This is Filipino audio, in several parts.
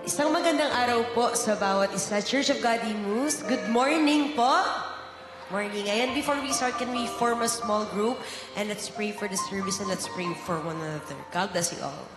Isang magandang araw po sa bawat isa. Church of God Imus, good morning po. Morning. Ayan, before we start, can we form a small group? And let's pray for the service and let's pray for one another. God bless you all.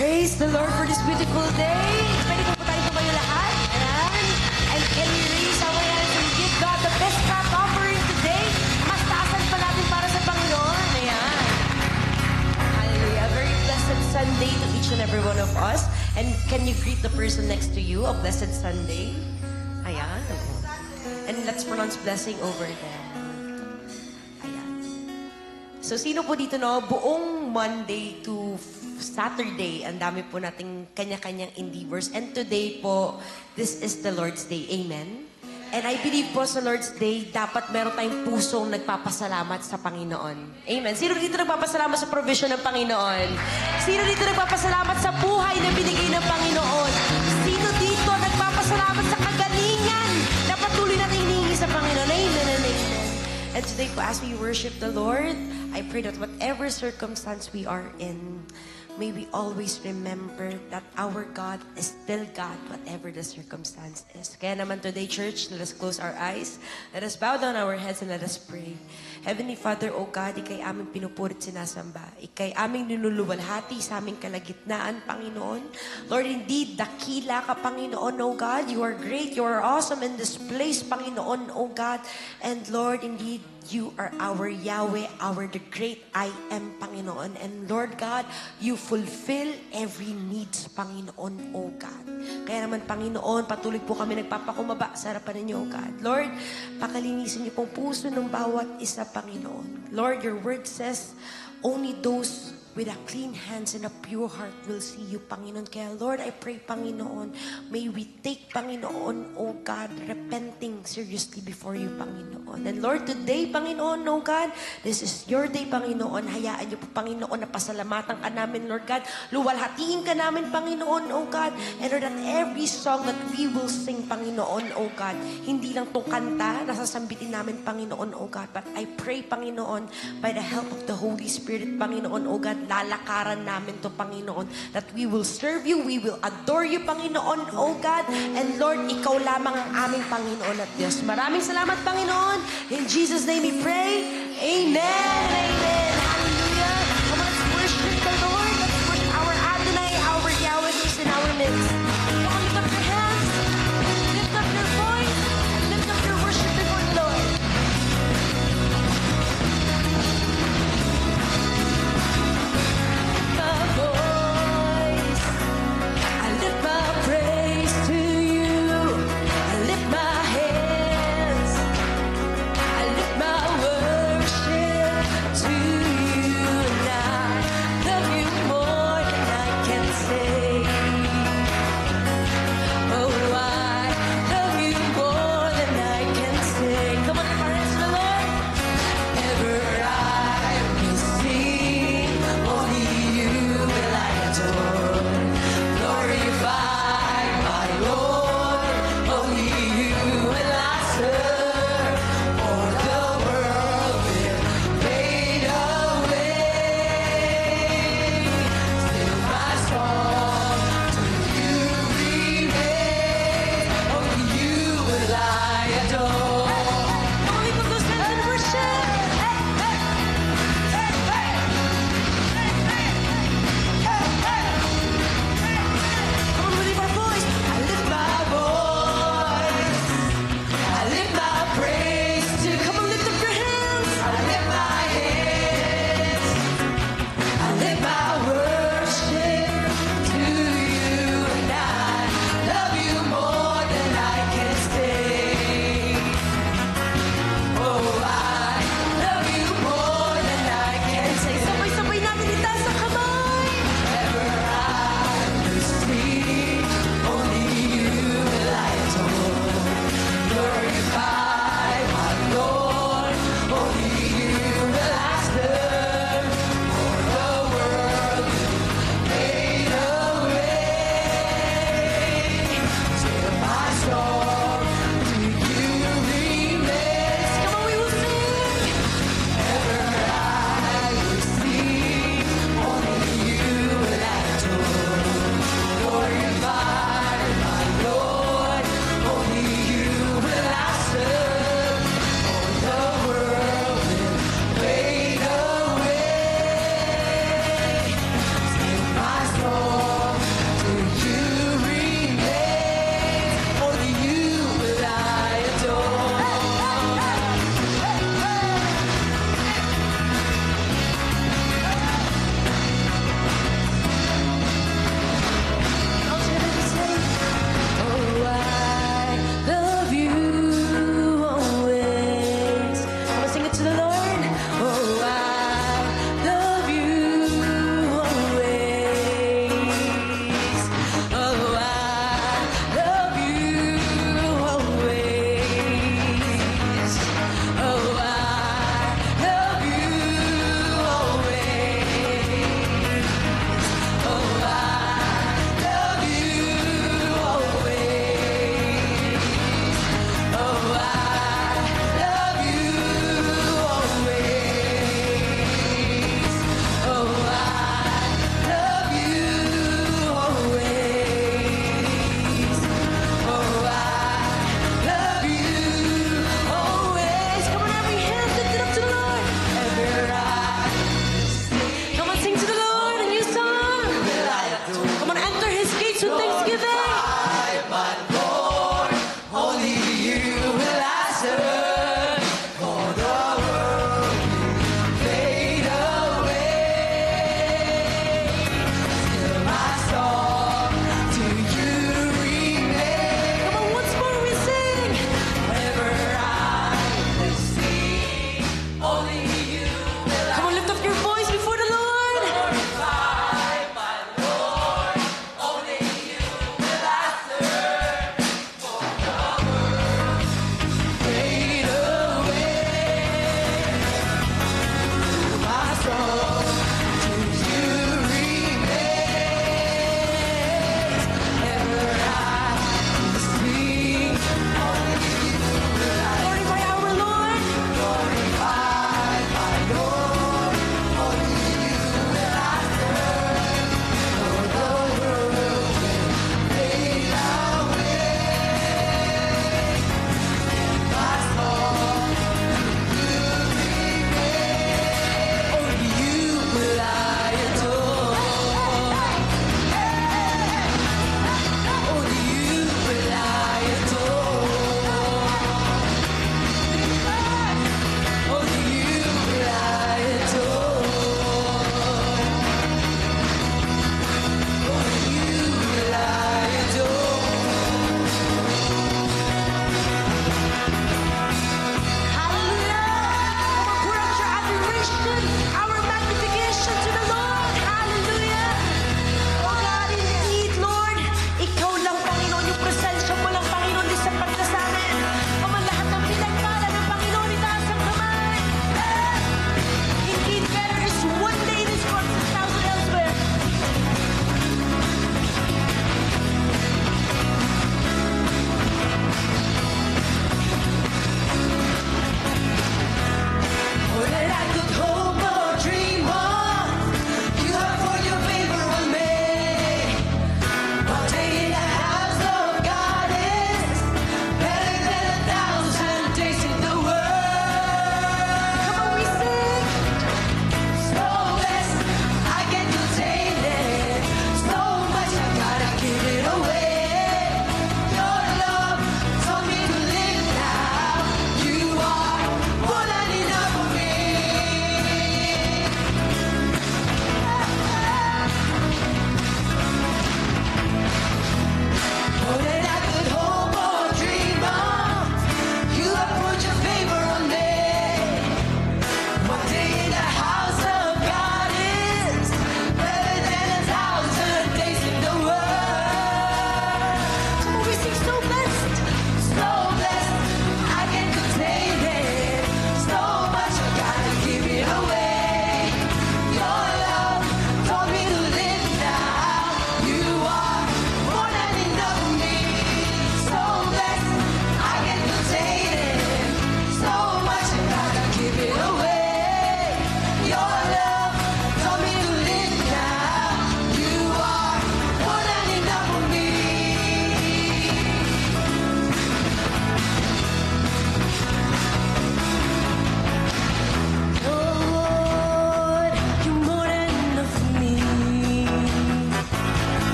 Praise the Lord for this beautiful day. Pwede po tayo tumayo lahat. Ayan. And can we raise our hands and give God the best clap offering today? Mas taasan pa natin para sa Panginoon. Ayan. Hallelujah. A very blessed Sunday to each and every one of us. And can you greet the person next to you? A blessed Sunday. Ayan. And let's pronounce blessing over them. Ayan. So sino po dito no? Buong Monday to Saturday, ang dami po nating kanya-kanyang endeavors. And today po, this is the Lord's Day. Amen? And I believe po sa Lord's Day, dapat meron tayong pusong nagpapasalamat sa Panginoon. Amen? Sino dito nagpapasalamat sa provision ng Panginoon? Sino dito nagpapasalamat sa buhay na binigay ng Panginoon? Sino dito nagpapasalamat sa kagalingan na patuloy natin hinihingi sa Panginoon? Amen and amen. And today po, as we worship the Lord, I pray that whatever circumstance we are in, may we always remember that our God is still God, whatever the circumstance is. Kaya naman today, church, let us close our eyes, let us bow down our heads, and let us pray. Heavenly Father, O God, Ika'y aming pinupurit sinasamba. Ika'y aming niluluwalhati sa aming kalagitnaan, Panginoon. Lord, indeed, dakila ka, Panginoon, O God. You are great, you are awesome in this place, Panginoon, O God. And Lord, indeed, You are our Yahweh, our the great I am, Panginoon. And Lord God, you fulfill every needs, Panginoon, O God. Kaya naman, Panginoon, patuloy po kami nagpapakumaba sa harapan ninyo, O God. Lord, pakalinisin niyo pong puso ng bawat isa, Panginoon. Lord, your word says, only those with a clean hands and a pure heart will see you, Panginoon. Kaya, Lord, I pray, Panginoon, may we take, Panginoon, O God, repenting seriously before you, Panginoon. And Lord, today, Panginoon, O God, this is your day, Panginoon. Hayaan niyo po, Panginoon, na pasalamatan ka namin, Lord God. Luwalhatiin ka namin, Panginoon, O God. And Lord, that every song that we will sing, Panginoon, O God, hindi lang itong kanta, nasasambitin namin, Panginoon, O God. But I pray, Panginoon, by the help of the Holy Spirit, Panginoon, O God, lalakaran namin to, Panginoon, that we will serve you, we will adore you, Panginoon, O God, and Lord, ikaw lamang ang aming Panginoon at Diyos. Maraming salamat, Panginoon. In Jesus' name we pray. Amen and amen. Hallelujah. Come on, let's worship the Lord. Let's worship our Adonai, our Yahweh who is in our midst. Come on, lift up your hands, lift up your voice, and lift up your worship before the Lord. My voice, I lift my praise to you. I lift my hands, I lift my worship to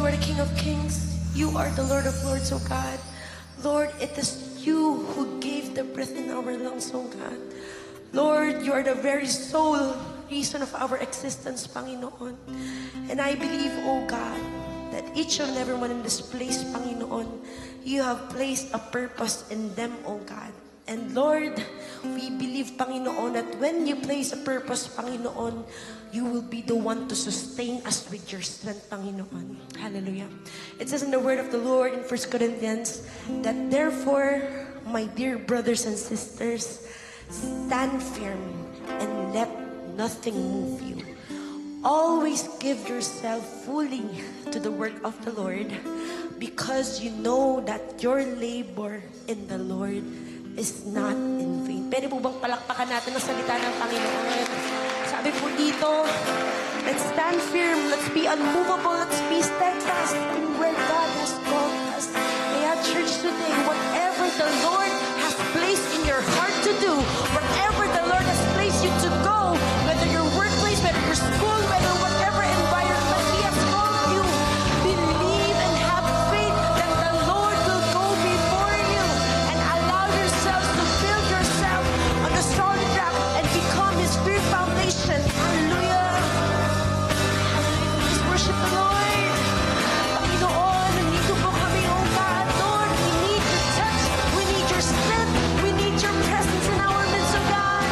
you are the King of Kings. You are the Lord of Lords, oh God. Lord, it is you who gave the breath in our lungs, oh God. Lord, you are the very sole reason of our existence, Panginoon. And I believe, oh God, that each and every one in this place, Panginoon, you have placed a purpose in them, oh God. And Lord, we believe, Panginoon, that when you place a purpose, Panginoon, you will be the one to sustain us with your strength, Panginoon. Hallelujah. It says in the word of the Lord in 1 Corinthians that therefore, my dear brothers and sisters, stand firm and let nothing move you. Always give yourself fully to the work of the Lord, because you know that your labor in the Lord is not in vain. Pwede po bang palakpakan natin ang salita ng Panginoon? Sabi po dito, let's stand firm, let's be unmovable, let's be steadfast in where God has called us. Kaya church today, whatever the Lord has placed in your heart to do, wherever the Lord has placed you to go, whether your workplace, whether your school, whether whatever environment He has called you, believe and have faith that the Lord will go before you and allow yourselves to build yourself on the solid rock and become His firm foundation. Hallelujah. Hallelujah. Just worship the Lord. Panginoon, nandito po kami, oh God. Lord, we need your touch. We need your strength. We need your presence in our midst, oh God.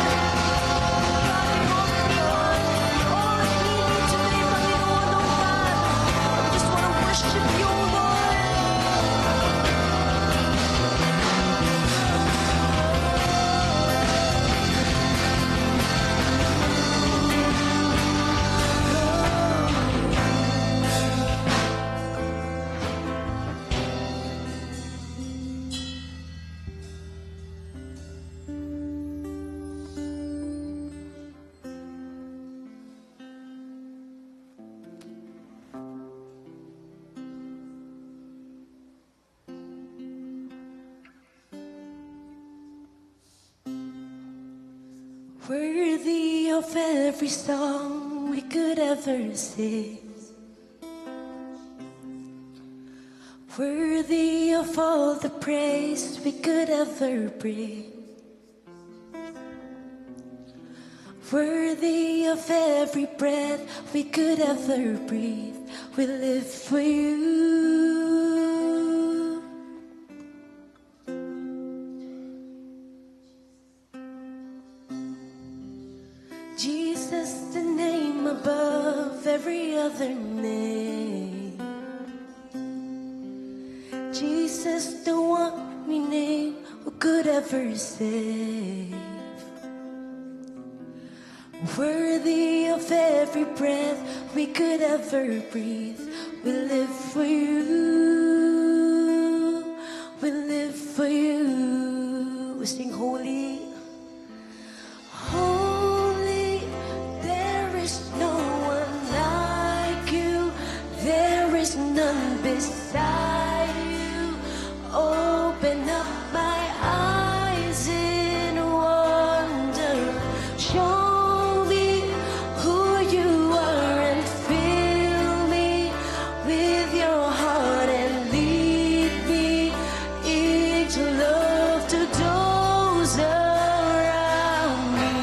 God, you're all that we want. All that we need today, Panginoon, oh God. We just want to worship you, oh Lord. Worthy of every song we could ever sing, worthy of all the praise we could ever bring, worthy of every breath we could ever breathe. We live for you. Jesus, the name above every other name. Jesus, the one we name who could ever save. Worthy of every breath we could ever breathe. We live for you. We live for you. We sing holy. Holy, there is no one like you. There is none beside you. Open up my eyes in wonder. Show me who you are and fill me with your heart and lead me into love to those around me.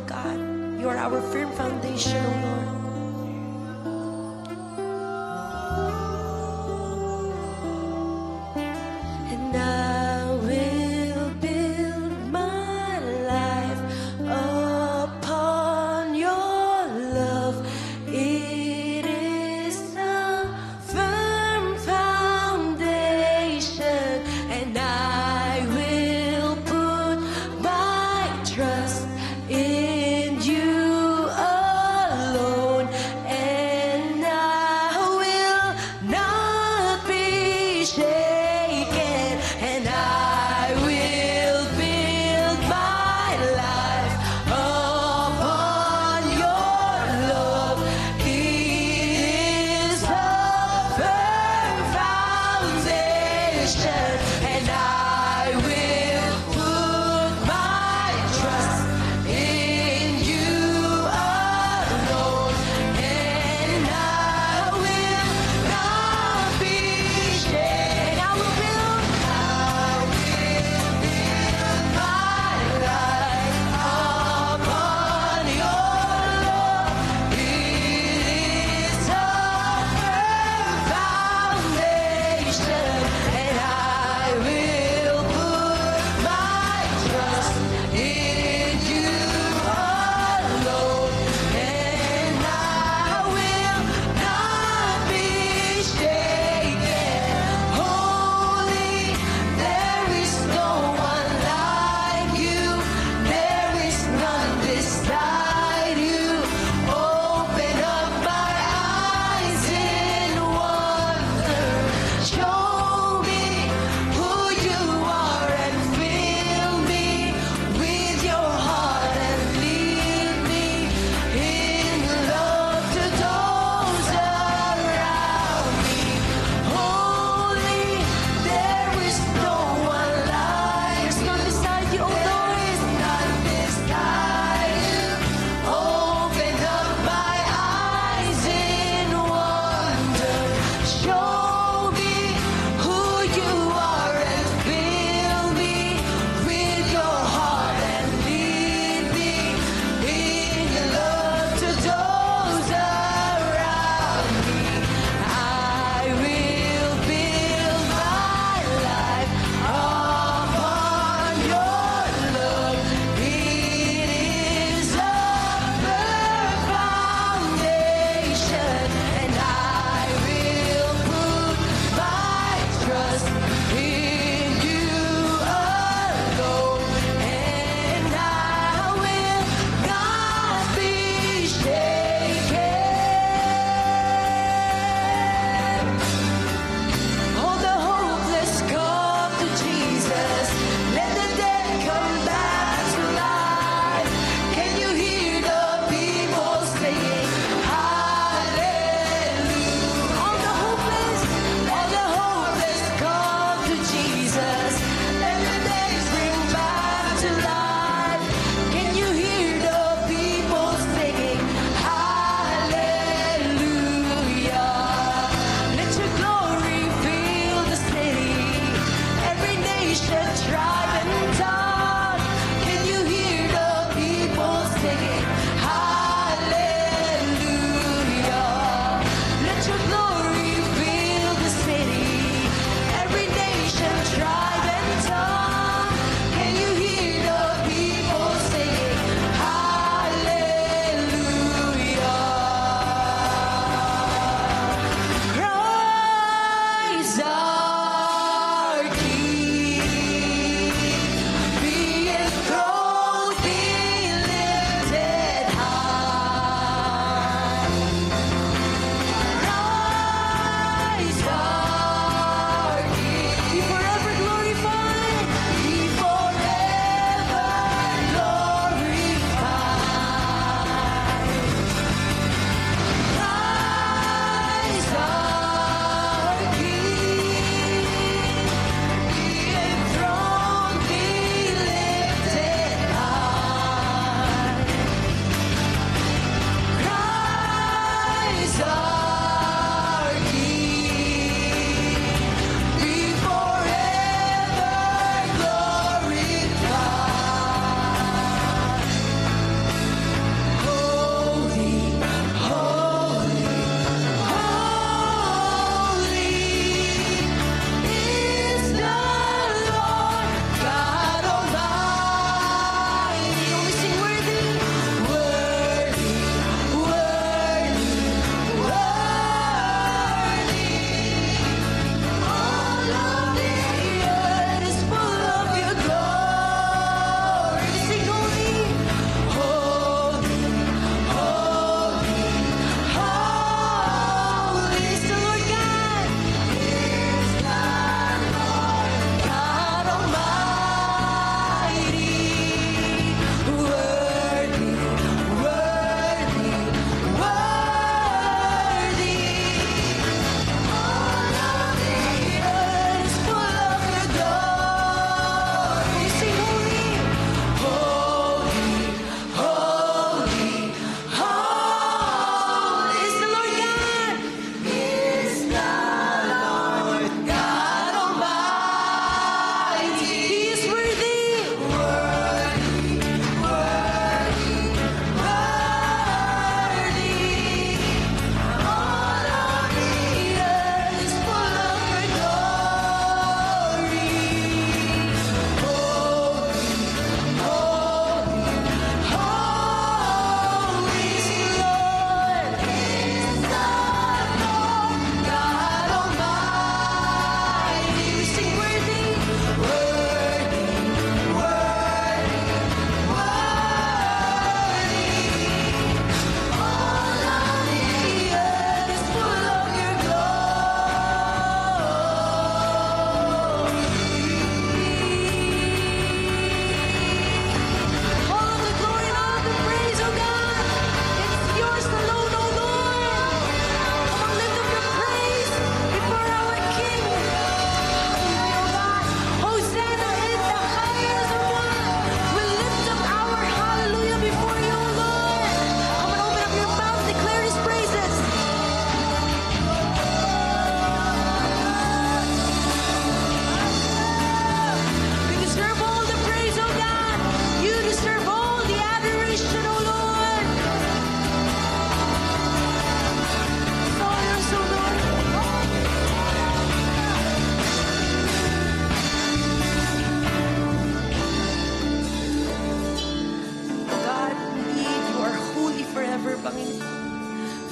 God. You are our firm foundation, O Lord. And I will build my life upon your love. It is a firm foundation, and I will put my trust in you alone.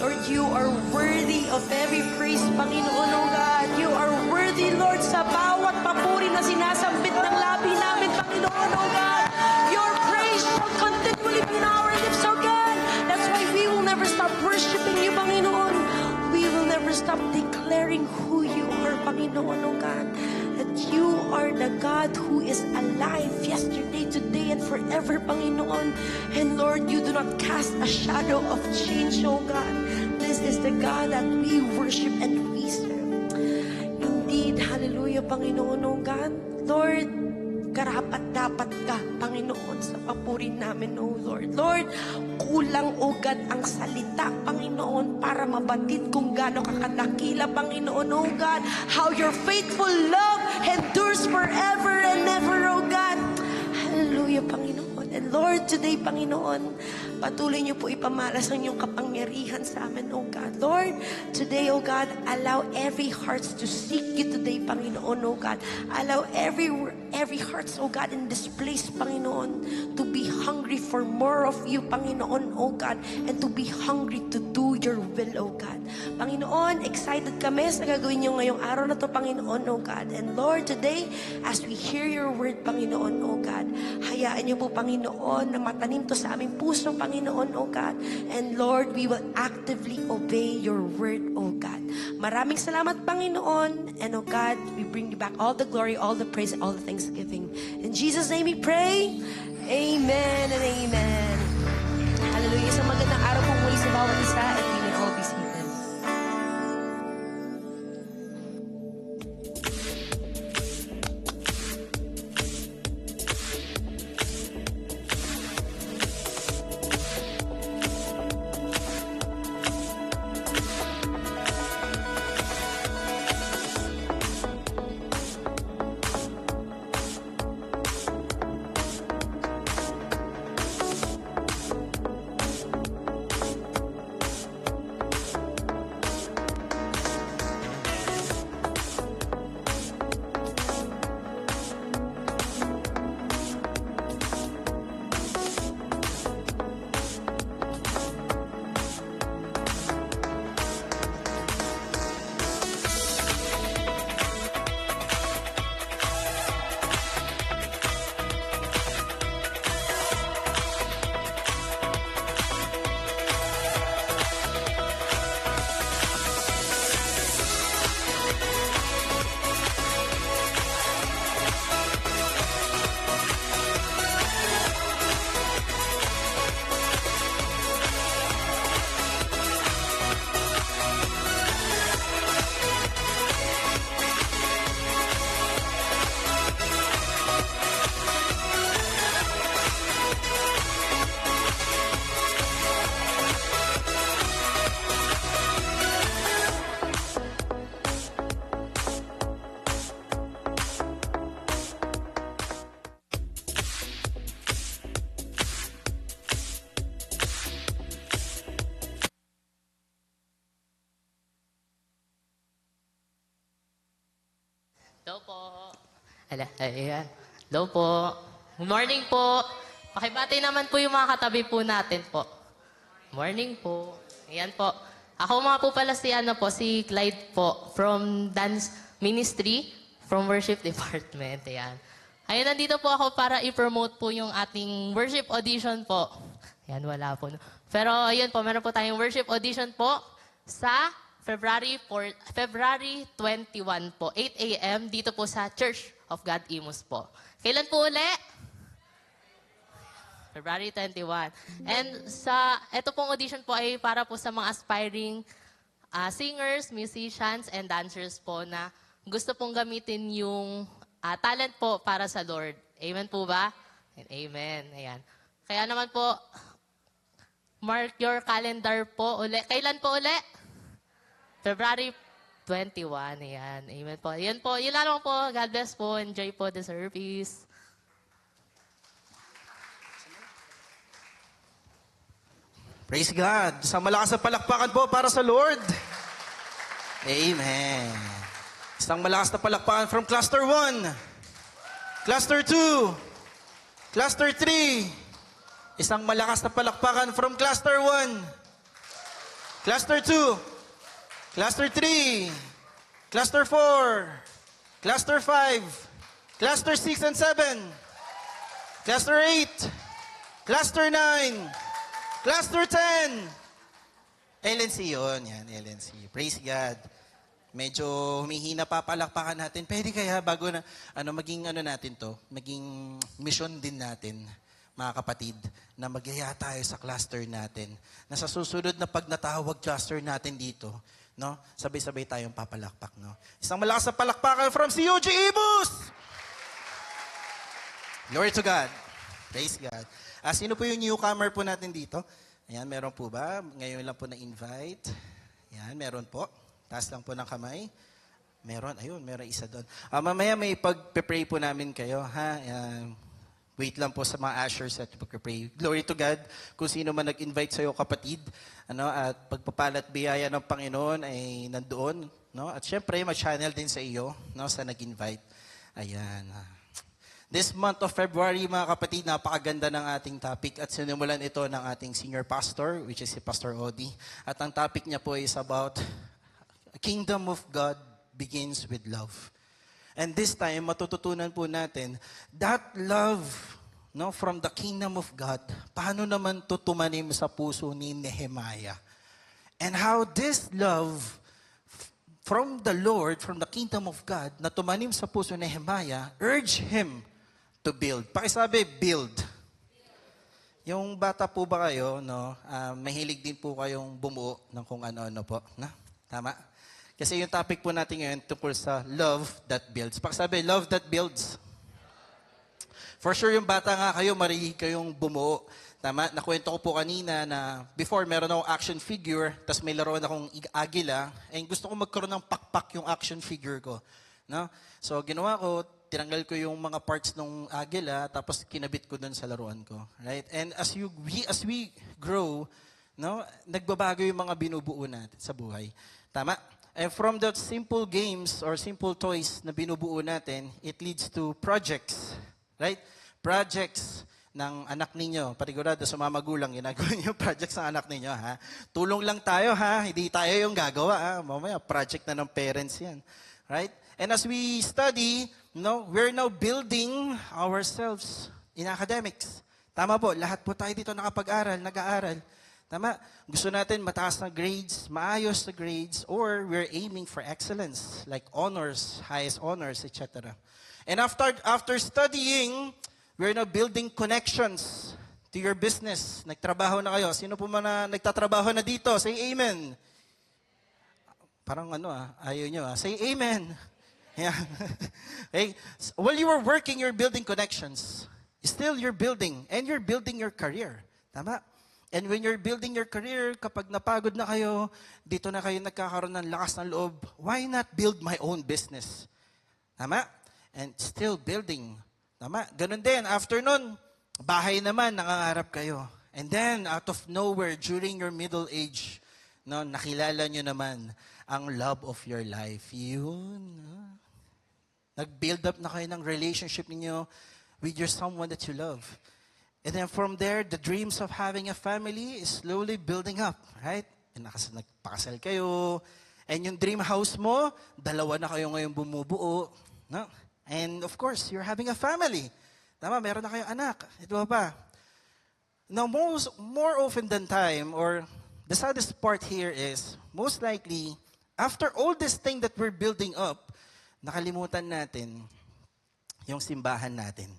Lord, you are worthy of every praise, Panginoon, oh God. You are worthy, Lord, sa bawat papuri na sinasambit ng labi namin, Panginoon, oh God. Your praise shall continually be in our lips, oh God. That's why we will never stop worshiping you, Panginoon. We will never stop declaring who you are, Panginoon, oh God. That you are the God who is alive yesterday, today, and forever, Panginoon. And Lord, you do not cast a shadow of change, oh God. This is the God that we worship and we serve. Indeed, hallelujah, Panginoon, oh God. Lord, karapat-dapat ka, Panginoon, sa papuri namin, oh Lord. Lord, kulang, oh God, ang salita, Panginoon, para mabatid kung gaano kakadakila, Panginoon, oh God. How your faithful love endures forever and ever, oh God. Hallelujah, Panginoon. And Lord, today, Panginoon, patuloy niyo po ipamalas ang iyong kapangyarihan sa amin, oh God. Lord, today, oh God, allow every hearts to seek you today, Panginoon, oh God. Allow every hearts, oh God, in this place, Panginoon, to be hungry for more of you, Panginoon, oh God, and to be hungry to do your will, oh God. Panginoon, excited kami sa gagawin niyo ngayong araw na to, Panginoon, oh God. And Lord, today, as we hear your word, Panginoon, oh God, hayaan niyo po, Panginoon, na matanim to sa aming puso, Panginoon, oh God. And Lord, we will actively obey your word, oh God. Maraming salamat, Panginoon. And oh God, we bring you back all the glory, all the praise, and all the thanksgiving. In Jesus' name we pray. Amen and amen. Hallelujah. Isang magandang araw po muli sa bawat isa at we may all be seated. Hello po. Ayan. Hello po. Good morning po. Pakibati naman po yung mga katabi po natin po. Morning po. Ayan po. Ako nga po pala si Clyde po from Dance Ministry, from Worship Department. Ayan. Ayun, nandito po ako para i-promote po yung ating worship audition po. Ayan, wala po. Pero ayun po, meron po tayong worship audition po sa February 21 po, 8 a.m. dito po sa Church of God Imus po. Kailan po uli? February 21. And ito pong audition po ay para po sa mga aspiring singers, musicians, and dancers po na gusto pong gamitin yung talent po para sa Lord. Amen po ba? And amen. Ayan. Kaya naman po, mark your calendar po uli. Kailan po uli? February 21. Ayan. Amen po. Yan po. Yun lang po. God bless po. Enjoy po the service. Praise God. Sa malakas na palakpakan po para sa Lord. Amen. Isang malakas na palakpakan from Cluster 1, Cluster 2, Cluster 3. Isang malakas na palakpakan from Cluster 1, Cluster 2. Cluster 3. Cluster 4. Cluster 5. Cluster 6 and 7. Cluster 8. Cluster 9. Cluster 10. LNC yun. Yan, LNC. Praise God. Medyo humihina pa palakpakan natin. Pwede kaya bago na maging natin to, maging mission din natin, mga kapatid, na magyaya tayo sa cluster natin. Na sa susunod na pag natawag cluster natin dito, no? Sabay-sabay tayong papalakpak, no? Isang malakas na palakpakan from COG Ibus! Glory to God. Praise God. Sino po yung newcomer po natin dito? Ayan, meron po ba? Ngayon lang po na-invite. Ayan, meron po. Taas lang po ng kamay. Meron, ayun, meron isa doon. Mamaya may pag-pray po namin kayo, ha? Wait lang po sa mga ushers at pag-pray. Glory to God. Kung sino man nag-invite sa'yo, kapatid, at pagpapalat biyaya ng Panginoon ay nandoon, no? At syempre, ma-channel din sa iyo, no? Sa nag-invite. Ayan. This month of February, mga kapatid, napakaganda ng ating topic at sinimulan ito ng ating senior pastor, which is si Pastor Odi. At ang topic niya po is about Kingdom of God begins with love. And this time, matututunan po natin that love, no, from the kingdom of God, paano naman tutumanim sa puso ni Nehemiah. And how this love from the Lord, from the kingdom of God, na tumanim sa puso ni Nehemiah, urge him to build. Pakisabi, build. Yung bata po ba kayo, no, mahilig din po kayong bumuo ng kung ano-ano po. Na? Tama? Kasi yung topic po natin ngayon tungkol sa love that builds. Pakisabi, love that builds. For sure, yung bata nga kayo, marihig kayong bumuo. Tama? Nakwento ko po kanina na before, meron akong action figure, tapos may laruan akong agila, and gusto ko magkaroon ng pakpak yung action figure ko. No? So, ginawa ko, tinanggal ko yung mga parts ng agila, tapos kinabit ko dun sa laruan ko. Right? And as we grow, no, nagbabago yung mga binubuo natin sa buhay. Tama? And from the simple games or simple toys na binubuo natin, it leads to projects. Right? Projects ng anak ninyo. Parigurado sa mga magulang, ginagawa niyo projects ng anak ninyo. Ha? Tulong lang tayo, ha? Hindi tayo yung gagawa. Ha? Mamaya, project na ng parents yan. Right? And as we study, no, we're now building ourselves in academics. Tama po, lahat po tayo dito nakapag-aral, nag-aaral. Tama? Gusto natin mataas na grades, maayos na grades, or we're aiming for excellence, like honors, highest honors, etc. And after studying, we're now building connections to your business. Nagtrabaho na kayo. Sino po man na nagtatrabaho na dito? Say amen. Parang ayaw nyo. Say amen. Yeah. Hey, while you were working, you're building connections. Still, you're building. And you're building your career. Tama? And when you're building your career, kapag napagod na kayo, dito na kayo nagkakaroon ng lakas ng loob, why not build my own business? Tama? And still building. Tama? Ganun din. After nun, bahay naman, nangangarap kayo. And then, out of nowhere, during your middle age, no, nakilala nyo naman ang love of your life. Yun. Nag-build up na kayo ng relationship niyo with your someone that you love. And then from there, the dreams of having a family is slowly building up, right? And nagpakasal kayo. And yung dream house mo, dalawa na kayo ngayon bumubuo. No? And of course, you're having a family. Tama, meron na kayong anak. Ito pa. Now, more often than time, or the saddest part here is, most likely, after all this thing that we're building up, nakalimutan natin yung simbahan natin.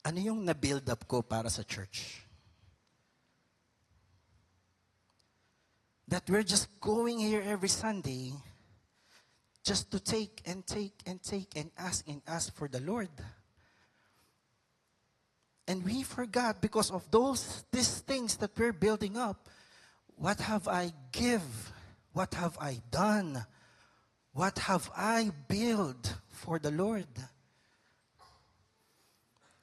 Ano yung na-build up ko para sa church? That we're just going here every Sunday just to take and ask for the Lord. And we forgot because of these things that we're building up. What have I give? What have I done? What have I built for the Lord?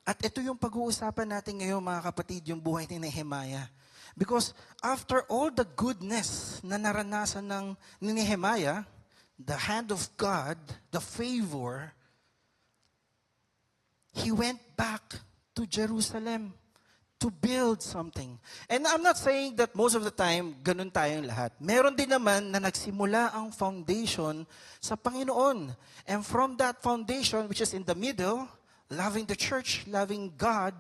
At ito yung pag-uusapan natin ngayon, mga kapatid, yung buhay ni Nehemiah. Because after all the goodness na naranasan ni Nehemiah, the hand of God, the favor, he went back to Jerusalem to build something. And I'm not saying that most of the time, ganun tayong lahat. Meron din naman na nagsimula ang foundation sa Panginoon. And from that foundation, which is in the middle, loving the church, loving God,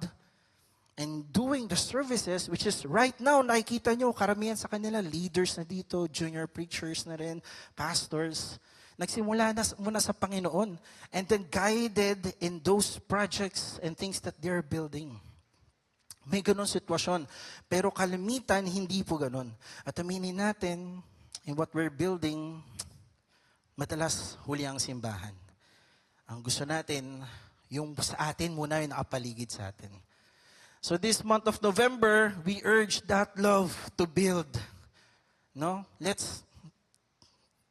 and doing the services, which is right now, nakikita nyo, karamihan sa kanila, leaders na dito, junior preachers na rin, pastors, nagsimula na muna sa Panginoon, and then guided in those projects and things that they're building. May ganun sitwasyon. Pero kalimitan, hindi po ganun. At aminin natin, in what we're building, madalas huli ang simbahan. Ang gusto natin, yung sa atin muna yung nakapaligid sa atin. So this month of November, we urge that love to build. No? Let's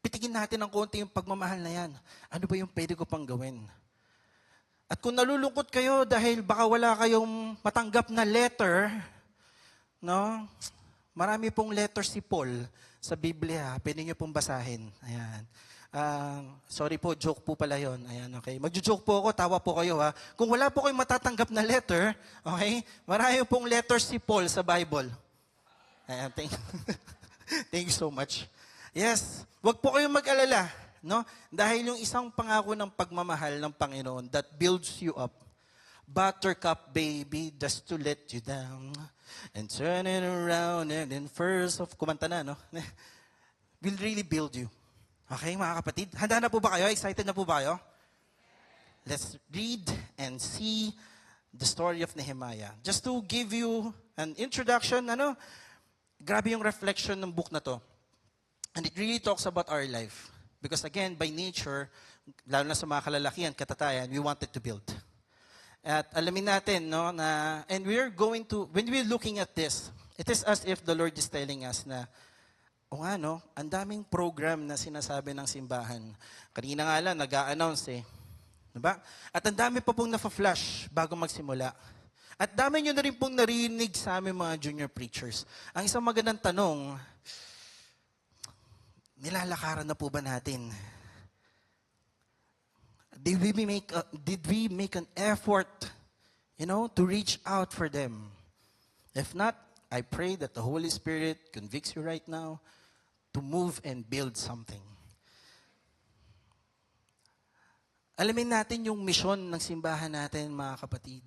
pitikin natin ng konti yung pagmamahal na yan. Ano ba yung pwede ko pang gawin? At kung nalulungkot kayo dahil baka wala kayong matanggap na letter, no? Marami pong letter si Paul sa Biblia. Pwede nyo pong basahin. Ayan. Sorry po, joke po pala yun. Ayan, okay. Magjo-joke po ako, tawa po kayo ha. Kung wala po kayong matatanggap na letter, okay, marami pong letter si Paul sa Bible. Ayan, thank you so much. Yes, wag po kayong mag-alala, no? Dahil yung isang pangako ng pagmamahal ng Panginoon that builds you up, buttercup baby, just to let you down, and turn it around, and then first of, kumanta na, no? Will really build you. Okay, mga kapatid? Handa na po ba kayo? Excited na po ba kayo? Let's read and see the story of Nehemiah. Just to give you an introduction, grabe yung reflection ng book na to. And it really talks about our life. Because again, by nature, lalo na sa mga kalalakihan, katatayan, we wanted to build. At alamin natin, no, na, and we're going to, when we're looking at this, it is as if the Lord is telling us na, o nga, no, ang daming program na sinasabi ng simbahan. Kanina nga lang, nag-a-announce Diba? At ang dami pa pong nafa-flash bago magsimula. At dami nyo na rin pong narinig sa aming mga junior preachers. Ang isang magandang tanong, nilalakaran na po ba natin? Did we make an effort, to reach out for them? If not, I pray that the Holy Spirit convicts you right now to move and build something. Alamin natin yung mission ng simbahan natin, mga kapatid.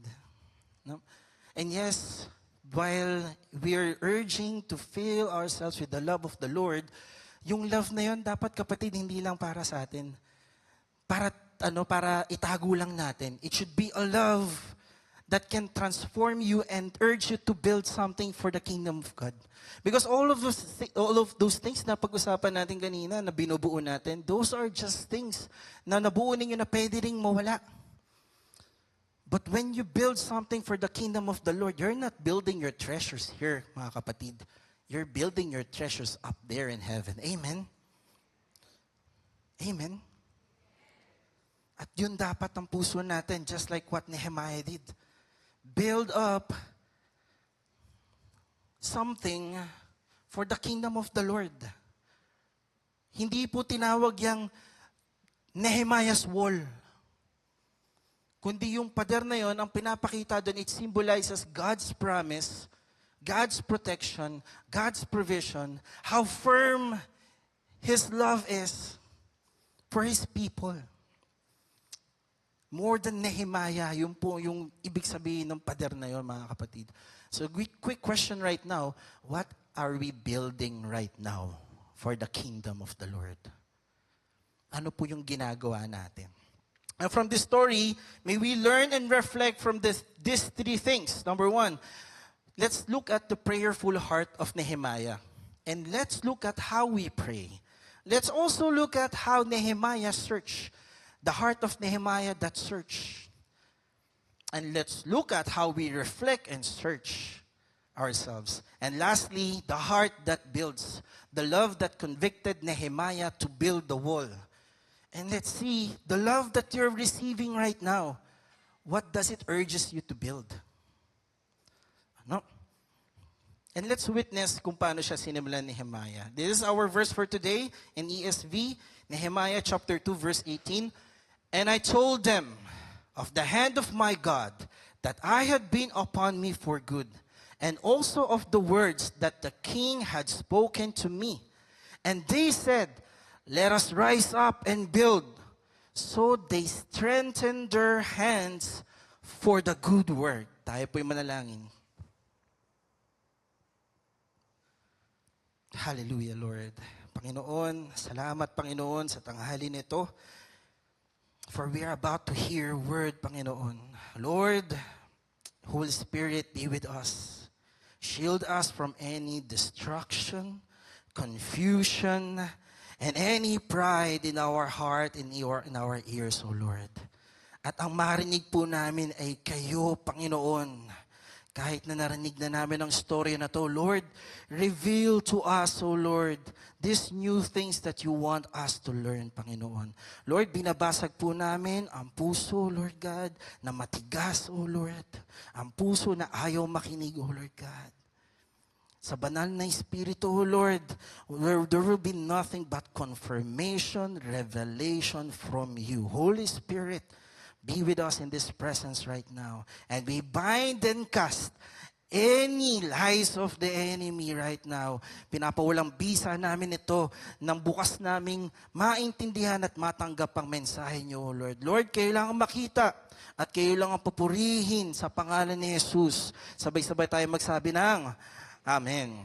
No? And yes, while we're urging to fill ourselves with the love of the Lord, yung love na yun, dapat kapatid, hindi lang para sa atin. Para itago lang natin. It should be a love that can transform you and urge you to build something for the kingdom of God. Because all of those things na pag-usapan natin kanina, na binubuo natin, those are just things na nabuo ninyo na pwede ring mawala. But when you build something for the kingdom of the Lord, you're not building your treasures here, mga kapatid. You're building your treasures up there in heaven. Amen? Amen? At yun dapat ang puso natin, just like what Nehemiah did. Build up something for the kingdom of the Lord. Hindi po tinawag yung Nehemiah's wall. Kundi yung pader na yon, ang pinapakita doon, it symbolizes God's promise, God's protection, God's provision, how firm His love is for His people. More than Nehemiah, yun po yung ibig sabihin ng pader na yon, mga kapatid. So quick question right now, what are we building right now for the kingdom of the Lord? Ano po yung ginagawa natin? And from this story, may we learn and reflect from these three things. Number one, let's look at the prayerful heart of Nehemiah. And let's look at how we pray. Let's also look at how Nehemiah searched. The heart of Nehemiah that searched. And let's look at how we reflect and search ourselves. And lastly, the heart that builds. The love that convicted Nehemiah to build the wall. And let's see, the love that you're receiving right now, what does it urges you to build? Ano? And let's witness kung paano siya sinimulan ni Nehemiah. This is our verse for today in ESV, Nehemiah chapter 2, verse 18. And I told them of the hand of my God, that I had been upon me for good. and also of the words that the king had spoken to me. And they said, let us rise up and build. So they strengthened their hands for the good work. Tayo po'y manalangin. Hallelujah, Lord. Panginoon, salamat, Panginoon, sa tanghali nito. For we are about to hear word, Panginoon. Lord, Holy Spirit, be with us. Shield us from any destruction, confusion, and any pride in our heart, in our ears, O Lord. At ang marinig po namin ay kayo, Panginoon. Kahit na narinig na namin ang story na to, Lord, reveal to us, O Lord, these new things that you want us to learn, Panginoon. Lord, binabasag po namin ang puso, Lord God, na matigas, O Lord. Ang puso na ayaw makinig, O Lord God. Sa banal na Espiritu, O Lord, where there will be nothing but confirmation, revelation from you. Holy Spirit, be with us in this presence right now. And we bind and cast any lies of the enemy right now. Pinapawalang bisa namin ito nang bukas naming maintindihan at matanggap ang mensahe niyo, O Lord. Lord, kayo lang ang makita at kayo lang ang papurihin sa pangalan ni Jesus. Sabay-sabay tayo magsabi ng Amen.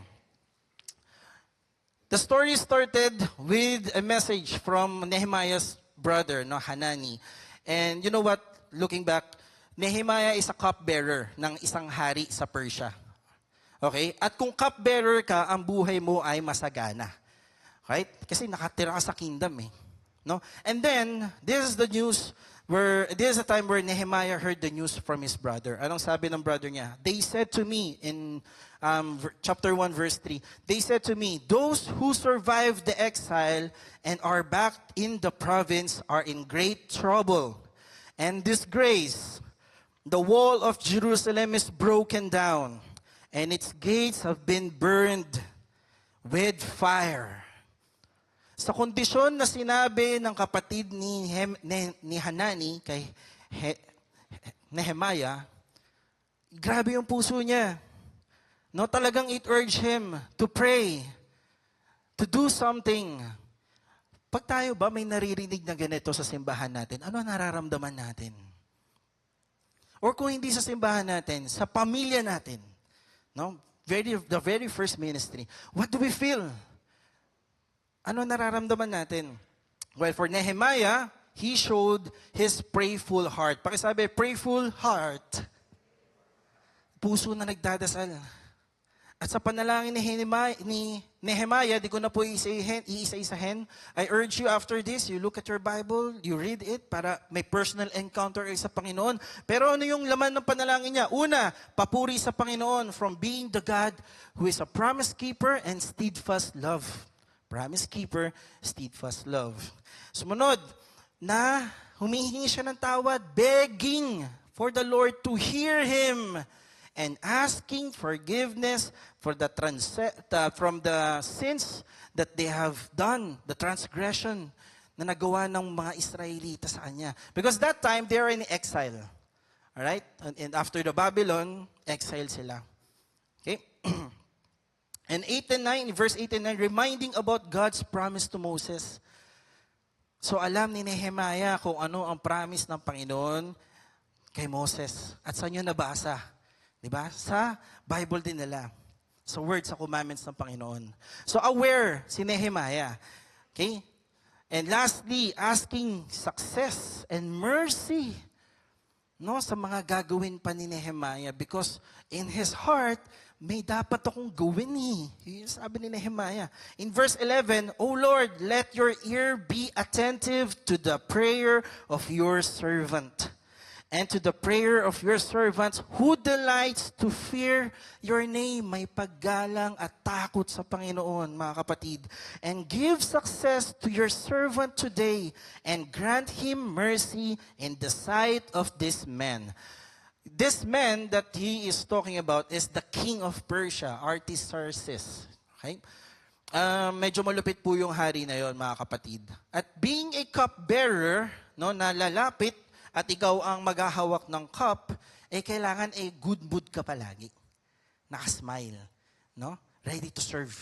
The story started with a message from Nehemiah's brother, Hanani. And you know what? Looking back, Nehemiah is a cupbearer ng isang hari sa Persia. Okay? At kung cupbearer ka, ang buhay mo ay masagana. Right? Kasi nakatira ka sa kingdom eh. No? And then, this is the time where Nehemiah heard the news from his brother. Anong sabi ng brother niya? They said to me in chapter 1, verse 3, they said to me, those who survived the exile and are back in the province are in great trouble and disgrace. The wall of Jerusalem is broken down, and its gates have been burned with fire. Sa kondisyon na sinabi ng kapatid ni Hanani kay Nehemiah, grabe yung puso niya. No, talagang it urged him to pray, to do something. Pag tayo ba may naririnig na ganito sa simbahan natin, ano nararamdaman natin? Or kung hindi sa simbahan natin, sa pamilya natin, no? The very first ministry, what do we feel? Ano nararamdaman natin? Well, for Nehemiah, he showed his prayerful heart. Pakisabi, prayerful heart. Puso na nagdadasal. At sa panalangin ni Nehemiah, di ko na po iisa-isahin. I urge you after this, you look at your Bible, you read it para may personal encounter sa Panginoon. Pero ano yung laman ng panalangin niya? Una, papuri sa Panginoon from being the God who is a promise keeper and steadfast love. Promise keeper, steadfast love. Sumunod, na humihingi siya ng tawad, begging for the Lord to hear him and asking forgiveness for from the sins that they have done, the transgression na nagawa ng mga Israelita sa kanya. Because that time, they are in exile. Alright? And after the Babylon, exile sila. Okay? And verse 8 and 9, reminding about God's promise to Moses. So alam ni Nehemiah kung ano ang promise ng Panginoon kay Moses. At saan yun nabasa? Diba? Sa Bible din nila. Sa words, sa commandments ng Panginoon. So aware si Nehemiah. Okay? And lastly, asking success and mercy, no, sa mga gagawin pa ni Nehemiah, because in his heart, may dapat akong gawin Yung sabi ni Nehemiah. In verse 11, O Lord, let your ear be attentive to the prayer of your servant, and to the prayer of your servants who delights to fear your name. May paggalang at takot sa Panginoon, mga kapatid. And give success to your servant today, and grant him mercy in the sight of this man. This man that he is talking about is the king of Persia, Artaxerxes. Okay? Medyo malupit po yung hari na yon, mga kapatid. At being a cupbearer, no, na lalapit at ikaw ang maghahawak ng cup, kailangan good mood ka palagi. nakasmile, no? Ready to serve.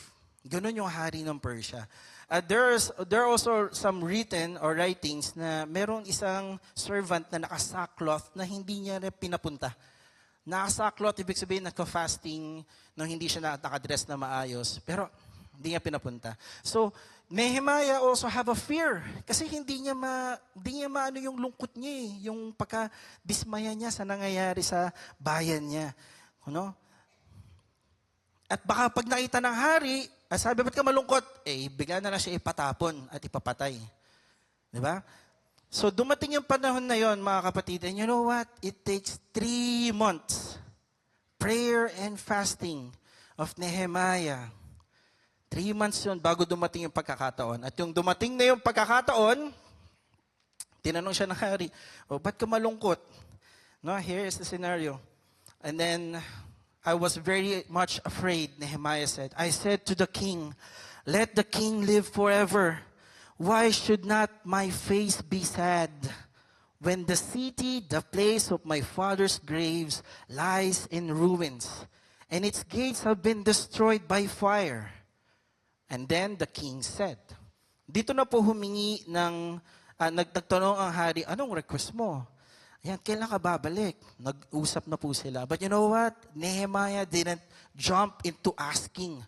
Ganun yung hari ng Persia. There are also some written or writings na meron isang servant na nakasackcloth na hindi niya rin pinapunta. Nakasackcloth, ibig sabihin nagka-fasting, no, hindi siya nakadress na maayos, pero hindi niya pinapunta. So, Nehemiah also have a fear kasi hindi niya maano yung lungkot niya yung pagka-dismaya niya sa nangyayari sa bayan niya. No? At baka pag nakita ng hari, sabi, ba't ka malungkot? Bigla na siya ipatapon at ipapatay. Di ba? So dumating yung panahon na yon, mga kapatid, and you know what? It takes 3 months prayer and fasting of Nehemiah. 3 months yun bago dumating yung pagkakataon. At yung dumating na yung pagkakataon, tinanong siya ng hari, ba't ka malungkot? No, here is the scenario. And then, I was very much afraid, Nehemiah said. I said to the king, let the king live forever. Why should not my face be sad when the city, the place of my father's graves, lies in ruins, and its gates have been destroyed by fire? And then the king said, dito na po humingi nagtanong ang hari, anong request mo? Ayan, kailan ka babalik? Nag-usap na po sila. But you know what? Nehemiah didn't jump into asking.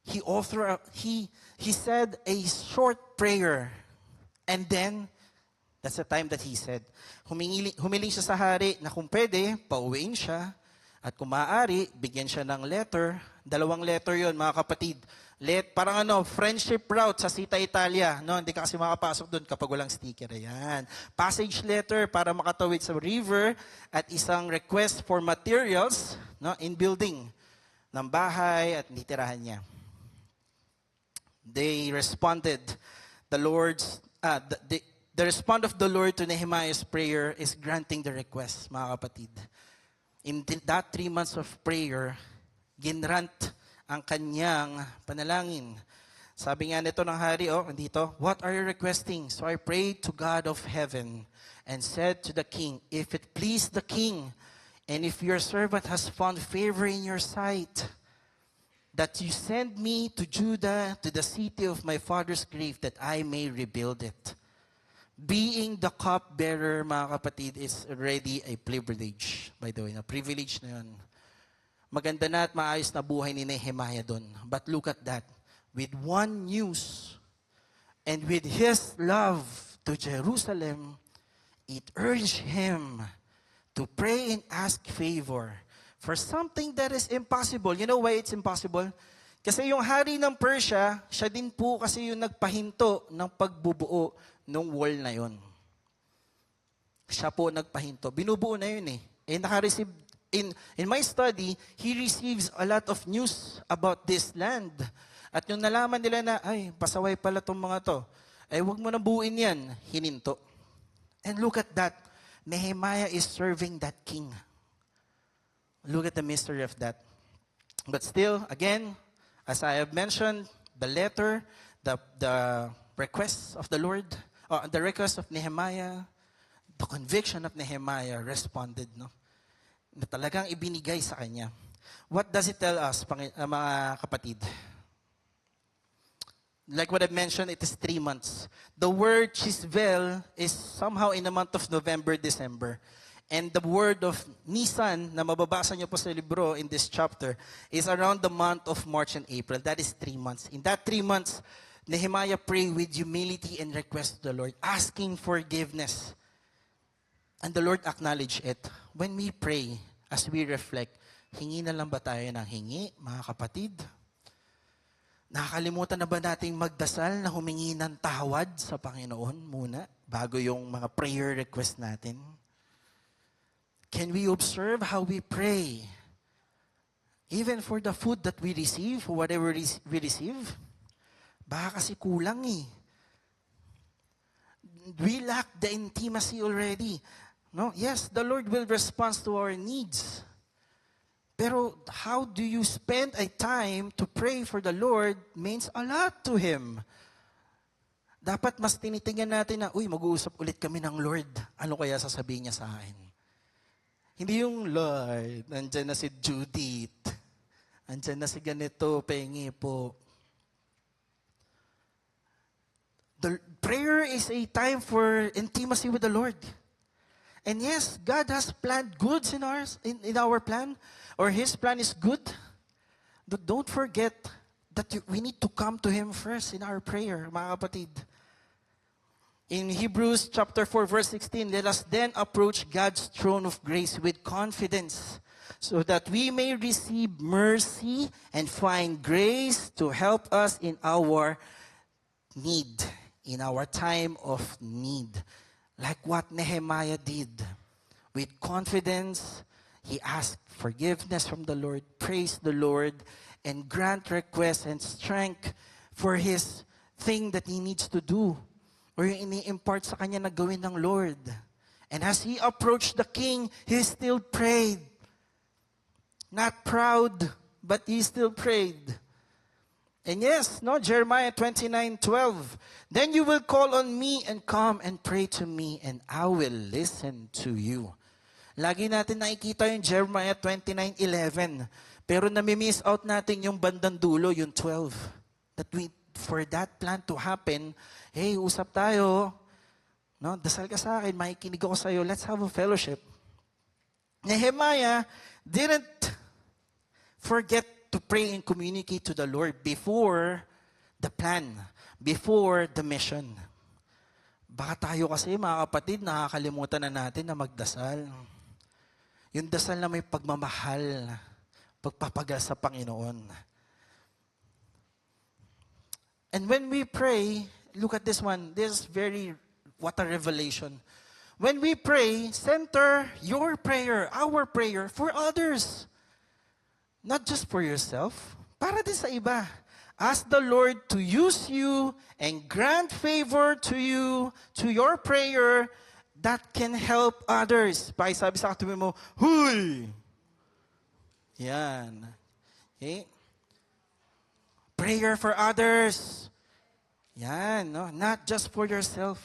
He said a short prayer. And then, that's the time that he said, humiling siya sa hari na kung pwede, pauwiin siya. At kung maaari, bigyan siya ng letter. 2 letter yon, mga kapatid. Parang friendship route sa Sita Italia. No? Hindi ka kasi makapasok doon kapag walang sticker. Ayan. Passage letter para makatawid sa river at isang request for materials, no, in building ng bahay at nitirahan niya. They responded, the response of the Lord to Nehemiah's prayer is granting the request, mga kapatid. In that 3 months of prayer, ginrant ang kanyang panalangin. Sabi nga nito ng hari, dito, what are you requesting? So I prayed to God of heaven and said to the king, if it please the king, and if your servant has found favor in your sight, that you send me to Judah, to the city of my father's grave, that I may rebuild it. Being the cupbearer, mga kapatid, is already a privilege. By the way, na privilege na yun. Maganda na at maayos na buhay ni Nehemiah doon. But look at that. With one news and with his love to Jerusalem, it urged him to pray and ask favor for something that is impossible. You know why it's impossible? Kasi yung hari ng Persia, siya din po kasi yung nagpahinto ng pagbubuo ng wall na yun. Siya po nagpahinto. Binubuo na yun naka-receive. In my study, he receives a lot of news about this land. At yung nalaman nila na, pasaway pala itong mga to. Huwag mo na buuin yan. Hininto. And look at that. Nehemiah is serving that king. Look at the mystery of that. But still, again, as I have mentioned, the letter, the request of the Lord, the request of Nehemiah, the conviction of Nehemiah responded, no? Na talagang ibinigay sa kanya. What does it tell us, mga kapatid? Like what I mentioned, it is 3 months. The word chisvel is somehow in the month of November, December. And the word of Nisan, na mababasa niyo po sa libro in this chapter, is around the month of March and April. That is 3 months. In that 3 months, Nehemiah prayed with humility and request to the Lord, asking forgiveness. And the Lord acknowledged it. When we pray, as we reflect, hingi na lang ba tayo ng hingi, mga kapatid? Nakakalimutan na ba nating magdasal na humingi ng tawad sa Panginoon muna, bago yung mga prayer request natin? Can we observe how we pray? Even for the food that we receive, whatever we receive? Baka kasi kulang We lack the intimacy already. No? Yes, the Lord will respond to our needs. Pero how do you spend a time to pray for the Lord means a lot to Him. Dapat mas tinitingnan natin na, mag-uusap ulit kami ng Lord. Ano kaya sasabihin niya sa akin? Hindi yung Lord, nandyan na si Judith. Nandyan na si ganito, pengi po. The prayer is a time for intimacy with the Lord. And yes, God has planned goods in our plan, or His plan is good. But don't forget that we need to come to Him first in our prayer, mga kapatid. In Hebrews chapter 4, verse 16, let us then approach God's throne of grace with confidence, so that we may receive mercy and find grace to help us in our need, in our time of need. Like what Nehemiah did. With confidence, he asked forgiveness from the Lord, praised the Lord, and grant requests and strength for his thing that he needs to do, or yung ini-impart sa kanya na gawin ng Lord. And as he approached the king, he still prayed. Not proud, but he still prayed. And yes, no, Jeremiah 29:12. Then you will call on me and come and pray to me, and I will listen to you. Lagi natin nakikita yung Jeremiah 29:11. Pero nami-miss out natin yung bandang dulo, yung 12. That for that plan to happen, hey, usap tayo. No, dasal ka sa akin, makikinig ako sa iyo. Let's have a fellowship. Nehemiah didn't forget to pray and communicate to the Lord before the plan, before the mission. Baka tayo kasi, mga kapatid, nakakalimutan na natin na magdasal. Yung dasal na may pagmamahal, pagpapagal sa Panginoon. And when we pray, look at this one. This is what a revelation. When we pray, center your prayer, our prayer, for others. Not just for yourself, para din sa iba. Ask the Lord to use you and grant favor to you, to your prayer, that can help others. Sabi sa katabi mo, huy! Yan. Okay? Prayer for others. Yan, no? Not just for yourself.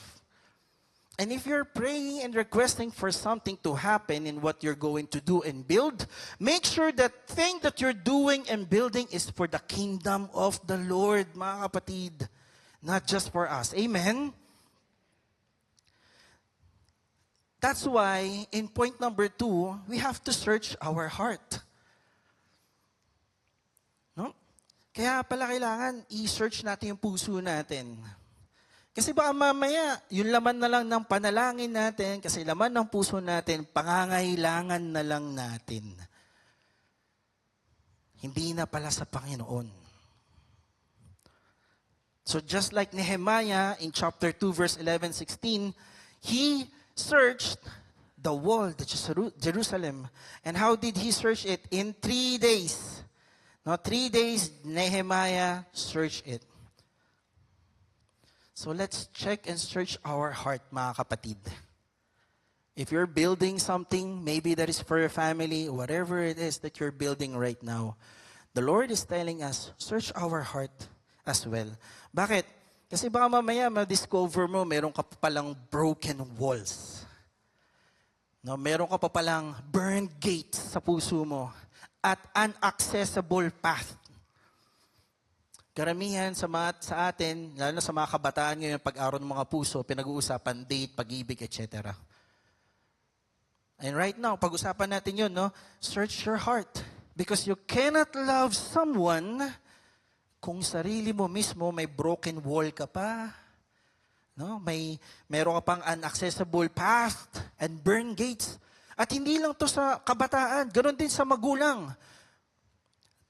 And if you're praying and requesting for something to happen in what you're going to do and build, make sure that thing that you're doing and building is for the kingdom of the Lord, mga kapatid. Not just for us. Amen? That's why, in point number 2, we have to search our heart. No? Kaya pala kailangan i-search natin yung puso natin. Kasi baka mamaya, yung laman na lang ng panalangin natin, kasi laman ng puso natin, pangangailangan na lang natin. Hindi na pala sa Panginoon. So just like Nehemiah in chapter 2, verse 11-16, he searched the wall, the Jerusalem. And how did he search it? In 3 days. No, 3 days, Nehemiah searched it. So let's check and search our heart, mga kapatid. If you're building something, maybe that is for your family, whatever it is that you're building right now, the Lord is telling us, search our heart as well. Bakit? Kasi baka mamaya ma-discover mo, meron ka pa palang broken walls. No, meron ka pa palang burned gates sa puso mo at inaccessible path. Karamihan sa atin, lalo na sa mga kabataan ngayon, pag-araw ng mga puso, pinag-uusapan date, pag-ibig, etc. And right now, pag-usapan natin yun, no? Search your heart. Because you cannot love someone kung sarili mo mismo may broken wall ka pa. No? Meron ka pang inaccessible path and burned gates. At hindi lang to sa kabataan, ganoon din sa magulang.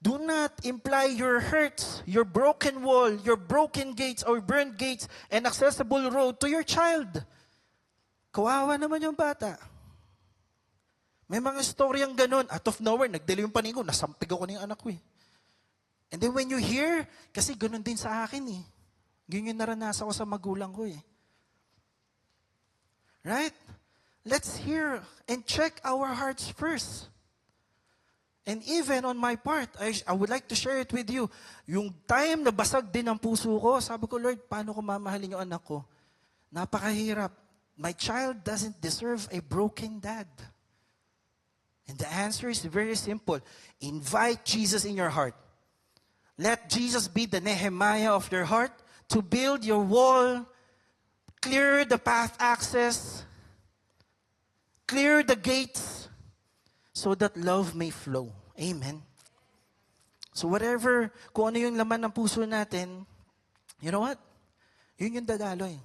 Do not imply your hurts, your broken wall, your broken gates or burned gates and accessible road to your child. Kawawa naman yung bata. May mga storyang ganun. Out of nowhere, nagdala yung paningo, nasampig ako ng anak ko eh. And then when you hear, kasi ganun din sa akin eh. Yun yung naranasan ko sa magulang ko eh. Right? Let's hear and check our hearts first. And even on my part, I would like to share it with you. Yung time na basag din ang puso ko, sabi ko, Lord, paano ko mamahalin yung anak ko? Napakahirap. My child doesn't deserve a broken dad. And the answer is very simple. Invite Jesus in your heart. Let Jesus be the Nehemiah of your heart to build your wall, clear the path access, clear the gates, so that love may flow. Amen. So whatever, kung ano yung laman ng puso natin, you know what? Yun yung dadaloy.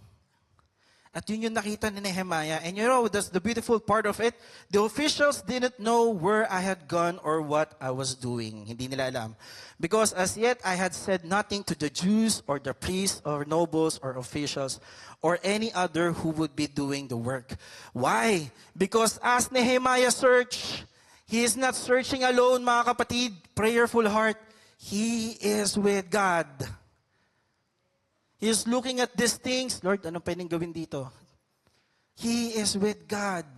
At yun yung nakita ni Nehemiah. And you know, that's the beautiful part of it. The officials didn't know where I had gone or what I was doing. Hindi nila alam. Because as yet, I had said nothing to the Jews or the priests or nobles or officials or any other who would be doing the work. Why? Because as Nehemiah searched, he is not searching alone, mga kapatid, prayerful heart. He is with God. He is looking at these things. Lord, anong pwedeng gawin dito? He is with God.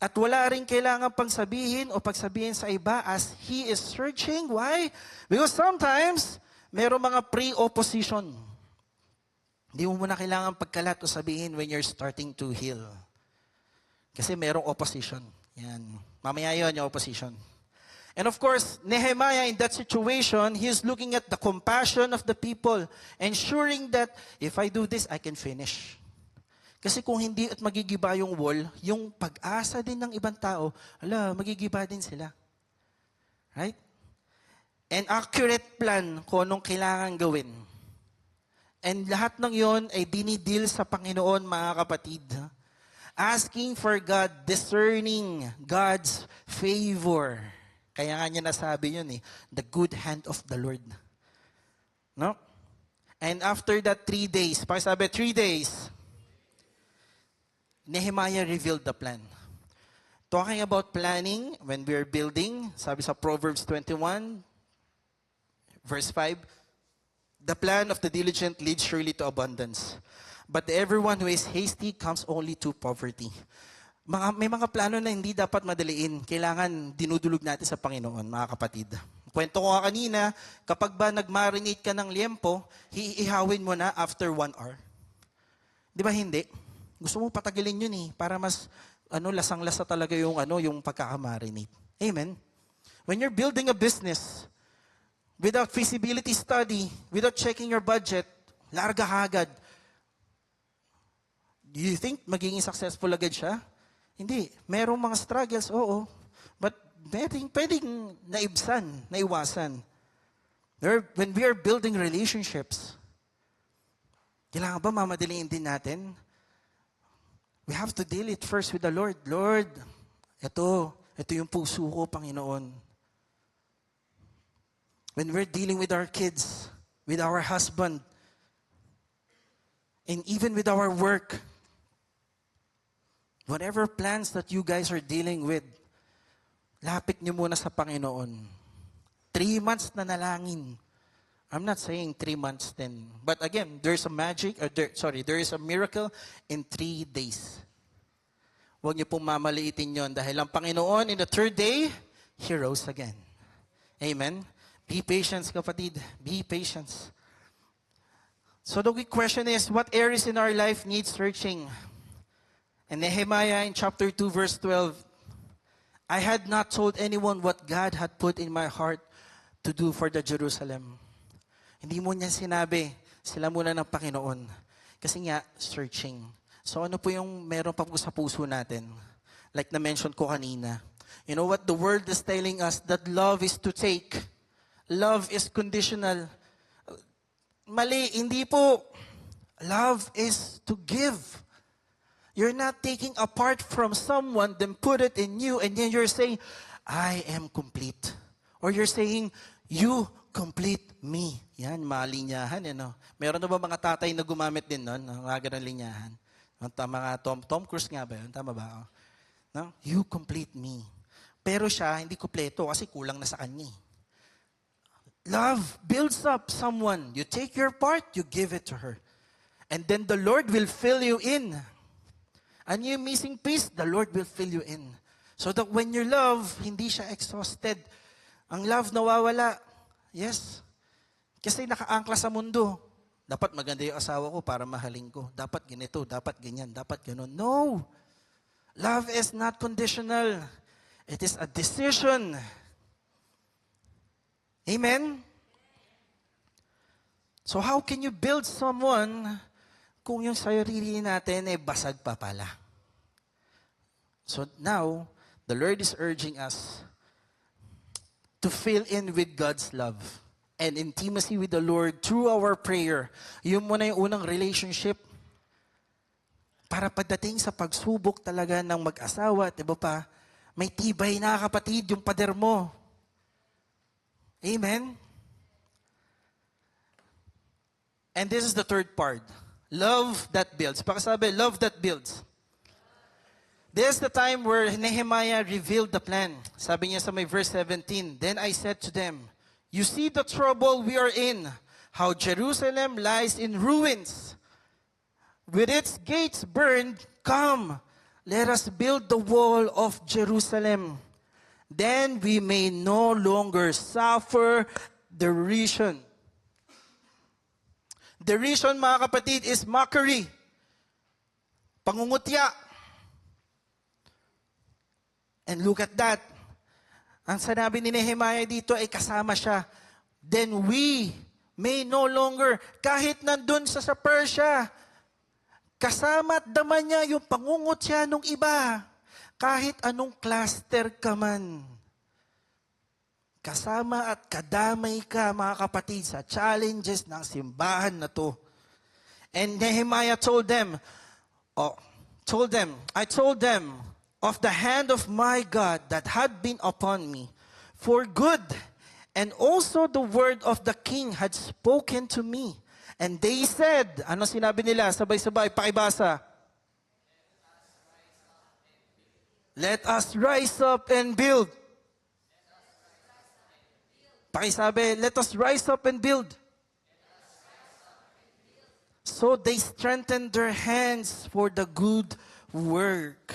At wala rin kailangan pang sabihin o pagsabihin sa iba as he is searching. Why? Because sometimes, meron mga pre-opposition. Hindi mo muna kailangan pagkalat o sabihin when you're starting to heal. Kasi merong opposition. Yan. Mamaya yun yung opposition. And of course, Nehemiah in that situation, he is looking at the compassion of the people, ensuring that if I do this, I can finish. Kasi kung hindi at magigiba yung wall, yung pag-asa din ng ibang tao, magigiba din sila. Right? An accurate plan kung anong kailangan gawin. And lahat ng yon ay dinidil sa Panginoon, mga kapatid. Asking for God, discerning God's favor. Kaya nga niya nasabi yun the good hand of the Lord. No? And after that 3 days, pakisabi 3 days, Nehemiah revealed the plan. Talking about planning, when we're building, sabi sa Proverbs 21, verse 5, the plan of the diligent leads surely to abundance. But everyone who is hasty comes only to poverty. May mga plano na hindi dapat madaliin. Kailangan dinudulog natin sa Panginoon, mga kapatid. Kwento ko nga kanina, kapag ba nag-marinate ka ng liempo, hiihawin mo na after 1 hour. Di ba hindi? Gusto mo patagalin yun para mas lasang-lasa talaga yung pagkakamarinate. Amen? When you're building a business, without feasibility study, without checking your budget, larga agad. Do you think magiging successful agad siya? Hindi. Merong mga struggles, oo. But pwedeng naibsan, naiwasan. When we are building relationships, kailangan ba mamadaliin din natin? We have to deal it first with the Lord. Lord, ito yung puso ko, Panginoon. When we're dealing with our kids, with our husband, and even with our work, whatever plans that you guys are dealing with, lapit niyo muna sa Panginoon. 3 months na nalangin. I'm not saying 3 months then. But again, there is a miracle in 3 days. Huwag niyo pong mamaliitin yon dahil ang Panginoon in the 3rd day, He rose again. Amen? Be patient, kapatid. Be patient. So the quick question is, what areas in our life need searching? And Nehemiah in chapter 2, verse 12, I had not told anyone what God had put in my heart to do for the Jerusalem. Hindi mo niya sinabi, sila muna ng Panginoon. Kasi nga, searching. So ano po yung meron pa po sa puso natin? Like na-mention ko kanina. You know what? The word is telling us that love is to take. Love is conditional. Mali, hindi po. Love is to give. You're not taking a part from someone, then put it in you, and then you're saying, I am complete. Or you're saying, you complete me. Yan, mga linyahan. Meron na ba mga tatay na gumamit din nun? Mga ganun linyahan. Mga Tom Cruise nga ba yun? Tama ba? No? You complete me. Pero siya, hindi kompleto kasi kulang na sa kanya. Love builds up someone. You take your part, you give it to her. And then the Lord will fill you in. And yung missing piece, the Lord will fill you in. So that when you love, hindi siya exhausted. Ang love nawawala. Yes. Kasi nakaangkla sa mundo. Dapat maganda yung asawa ko para mahalin ko. Dapat ganito, dapat ganyan, dapat ganon. No. Love is not conditional. It is a decision. Amen? So how can you build someone kung yung sarili natin ay basag pa pala? So now, the Lord is urging us to fill in with God's love and intimacy with the Lord through our prayer. Yun muna yung unang relationship para pagdating sa pagsubok talaga ng mag-asawa at iba pa, may tibay na kapatid yung pader mo. Amen? And this is the third part. Love that builds. Pakisabi, love that builds. This is the time where Nehemiah revealed the plan. Sabi niya sa may verse 17, Then I said to them, You see the trouble we are in, how Jerusalem lies in ruins. With its gates burned, come, let us build the wall of Jerusalem. Then we may no longer suffer derision. Derision, mga kapatid, is mockery. Pangungutya. And look at that. Ang sinabi ni Nehemiah dito ay kasama siya. Then we may no longer, kahit nandun sa Persia, kasama at daman niya yung pangungutya ng iba. Kahit anong cluster ka man. Kasama at kadamay ka, mga kapatid, sa challenges ng simbahan na to. And Nehemiah told them, I told them, of the hand of my God that had been upon me for good, and also the word of the king had spoken to me. And they said, ano sinabi nila? Sabay-sabay, pakibasa. Let us rise up and build. Pakisabi, let us rise up and build. So they strengthened their hands for the good work.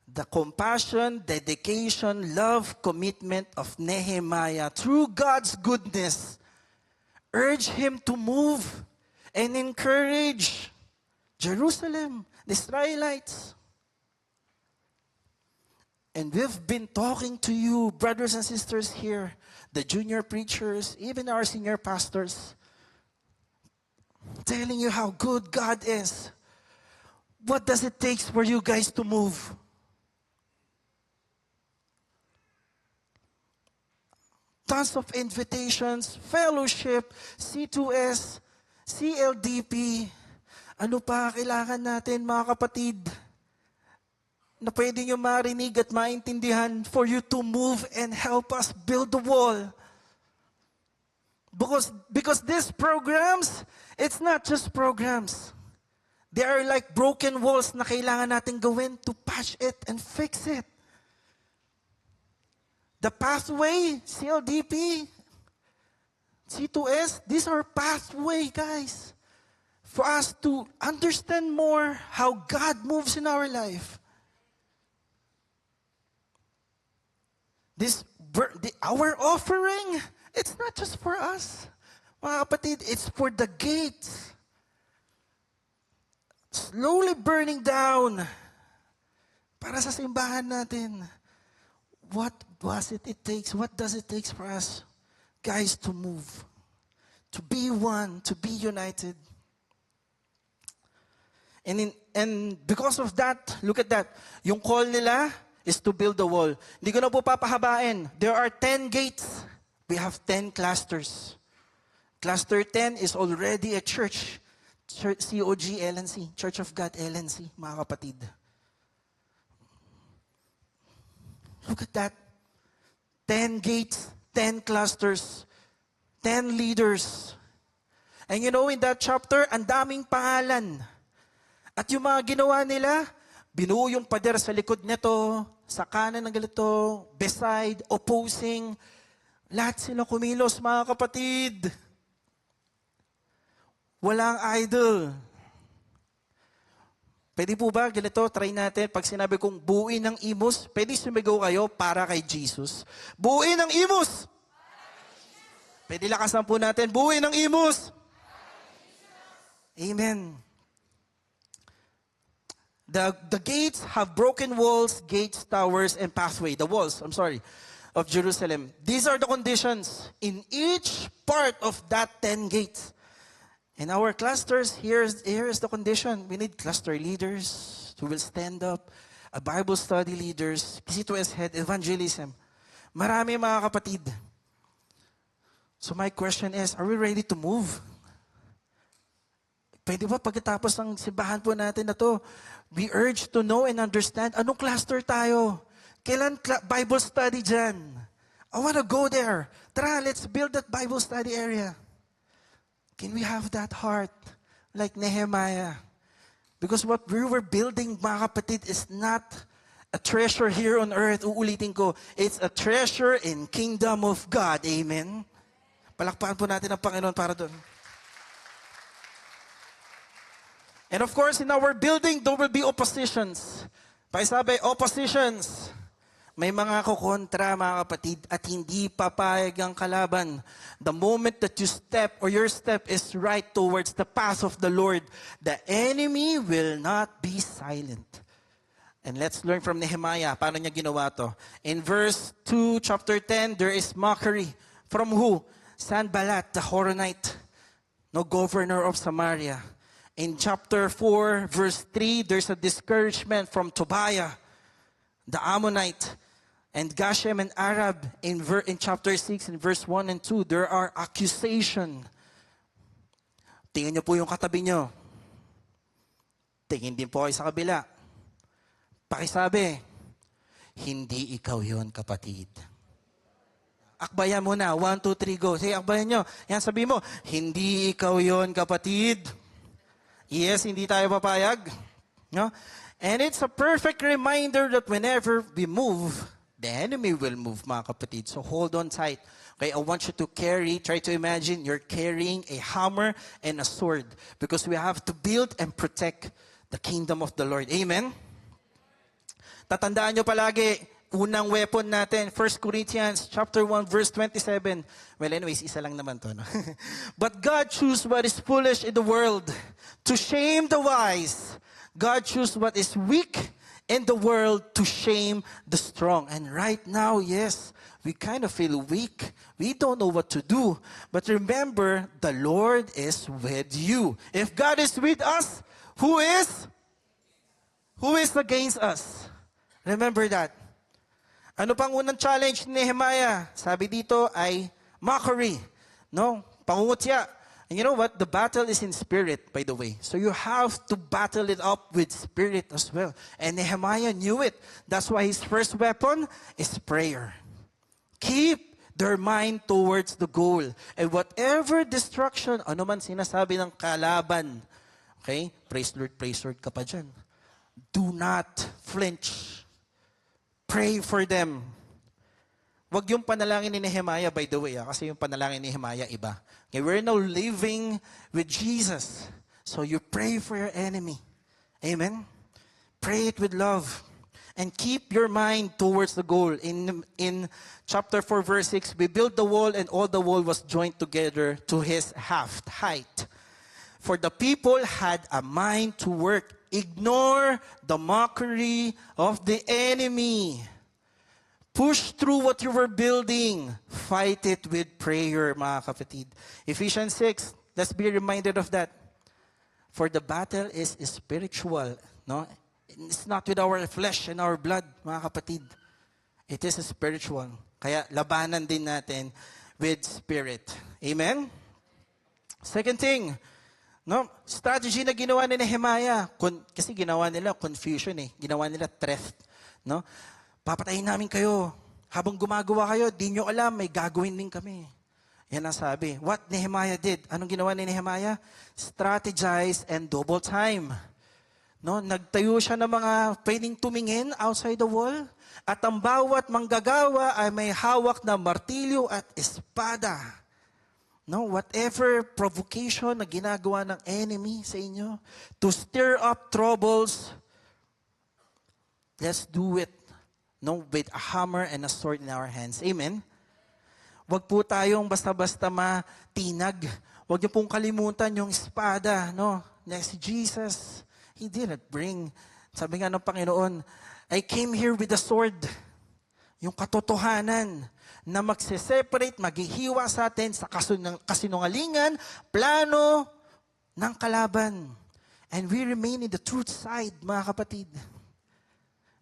The compassion, dedication, love, commitment of Nehemiah through God's goodness urge him to move and encourage Jerusalem, the Israelites. And we've been talking to you, brothers and sisters here, the junior preachers, even our senior pastors, telling you how good God is. What does it take for you guys to move? Tons of invitations, fellowship, C2S, CLDP. Ano pa kailangan natin, mga kapatid, na pwede nyo marinig at maintindihan for you to move and help us build the wall? Because these programs, it's not just programs. They are like broken walls na kailangan natin gawin to patch it and fix it. The pathway, CLDP, C2S, these are pathway, guys, for us to understand more how God moves in our life. Our offering, it's not just for us. Mga kapatid, it's for the gates. Slowly burning down para sa simbahan natin. What does it take for us, guys, to move, to be one, to be united? And because of that, look at that. Yung call nila is to build the wall. Hindi ko na po papahabain. There are 10 gates. We have 10 clusters. Cluster 10 is already a church. COG LNC, Church of God LNC, mga kapatid. Look at that. 10 gates, 10 clusters, 10 leaders. And you know, in that chapter, ang daming pangalan. At yung mga ginawa nila, binuo yung pader sa likod nito, sa kanan ng ganito, beside, opposing. Lahat sila kumilos, mga kapatid. Walang idol. Pwede po ba, ganito, try natin, pag sinabi kong buuin ng imos, pwede sumigaw kayo para kay Jesus. Buuin ng imos! Pwede lakasan po natin, buuin ng imos! Amen. The gates have broken walls, gates, towers, and pathway. The walls, of Jerusalem. These are the conditions in each part of that 10 gates. In our clusters, here's the condition. We need cluster leaders who will stand up, a Bible study leaders, C2S head, evangelism. Marami mga kapatid. So my question is, are we ready to move? Pwede ba pagkatapos ng simbahan po natin na to, we urge to know and understand, anong cluster tayo? Kailan Bible study dyan? I want to go there. Tara, let's build that Bible study area. Can we have that heart like Nehemiah? Because what we were building, mga kapatid, is not a treasure here on earth. Uulitin ko, it's a treasure in kingdom of God. Amen? Palakpakan po natin ang Panginoon para doon. And of course, in our building, there will be oppositions. Pakisabi, oppositions. May mga kukontra, mga kapatid, at hindi papayag ang kalaban. The moment that you step or your step is right towards the path of the Lord, the enemy will not be silent. And let's learn from Nehemiah. Paano niya ginawa to? In verse 2, chapter 10, there is mockery. From who? Sanballat, the Horonite, no governor of Samaria. In chapter 4, verse 3, there's a discouragement from Tobiah, the Ammonite, and Geshem and Arab. In chapter 6, in verse 1 and 2, there are accusation. Tingnan niyo po yung katabi niyo. Tingin din po kayo sa kabila. Pakisabi, hindi ikaw yon, kapatid. Akbayan mo na. 1, 2, 3, go. Sige, akbayan nyo. Yan, sabi mo, hindi ikaw yon, kapatid. Yes, hindi tayo papayag. No? And it's a perfect reminder that whenever we move, the enemy will move, mga kapatid. So hold on tight. Okay, I want you to try to imagine you're carrying a hammer and a sword because we have to build and protect the kingdom of the Lord. Amen? Tatandaan nyo palagi, unang weapon natin, 1 Corinthians chapter 1, verse 27. Well, anyways, isa lang naman to. No? But God chose what is foolish in the world to shame the wise. God chose what is weak in the world to shame the strong. And right now, yes, we kind of feel weak. We don't know what to do. But remember, the Lord is with you. If God is with us, who is against us? Remember that. Ano pang unang challenge ni Nehemiah? Sabi dito ay mockery. No? Pangungutya. And you know what? The battle is in spirit, by the way. So you have to battle it up with spirit as well. And Nehemiah knew it. That's why his first weapon is prayer. Keep their mind towards the goal. And whatever destruction, ano man sinasabi ng kalaban, okay? Praise Lord ka pa dyan. Do not flinch. Pray for them. Wag yung panalangin ni Nehemiah, by the way, kasi yung panalangin ni Nehemiah iba. Okay, we're now living with Jesus. So you pray for your enemy. Amen? Pray it with love. And keep your mind towards the goal. In chapter 4, verse 6, we built the wall and all the wall was joined together to his half height. For the people had a mind to work. Ignore the mockery of the enemy. Push through what you were building. Fight it with prayer, mga kapatid. Ephesians 6, let's be reminded of that. For the battle is spiritual. No? It's not with our flesh and our blood, mga kapatid. It is spiritual. Kaya labanan din natin with spirit. Amen? Second thing, no, strategy na ginawa ni Nehemiah. Kasi ginawa nila confusion eh. Ginawa nila threat. No? Papatayin namin kayo. Habang gumagawa kayo, di nyo alam, may gagawin din kami. Yan ang sabi. What Nehemiah did? Anong ginawa ni Nehemiah? Strategize and double time. No, nagtayo siya ng mga pwedeng tumingin outside the wall. At ang bawat manggagawa ay may hawak na martilyo at espada. No, whatever provocation na ginagawa ng enemy sa inyo to stir up troubles, let's do it. No, with a hammer and a sword in our hands. Amen? Huwag po tayong basta-basta matinag. Huwag niyo pong kalimutan yung espada. No? Si Jesus, He didn't bring Sabi nga ng Panginoon, I came here with a sword. Yung katotohanan na magse-separate, maghihiwa sa atin sa kasinungalingan, plano ng kalaban. And we remain in the truth side, mga kapatid.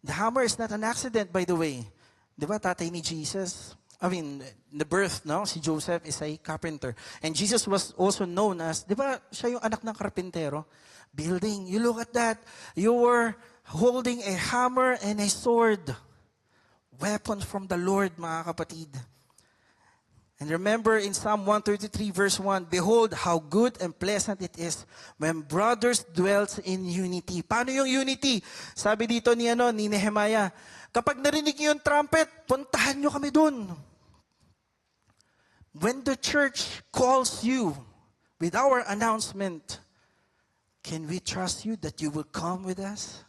The hammer is not an accident, by the way. Di ba, tatay ni Jesus? The birth, no? Si Joseph is a carpenter. And Jesus was also known as, di ba, siya yung anak ng karpintero? Building. You look at that. You were holding a hammer and a sword. Weapons from the Lord, mga kapatid. And remember in Psalm 133 verse 1, behold how good and pleasant it is when brothers dwells in unity. Paano yung unity? Sabi dito ni Nehemiah, kapag narinig niyo yung trumpet, puntahan niyo kami dun. When the church calls you with our announcement, can we trust you that you will come with us?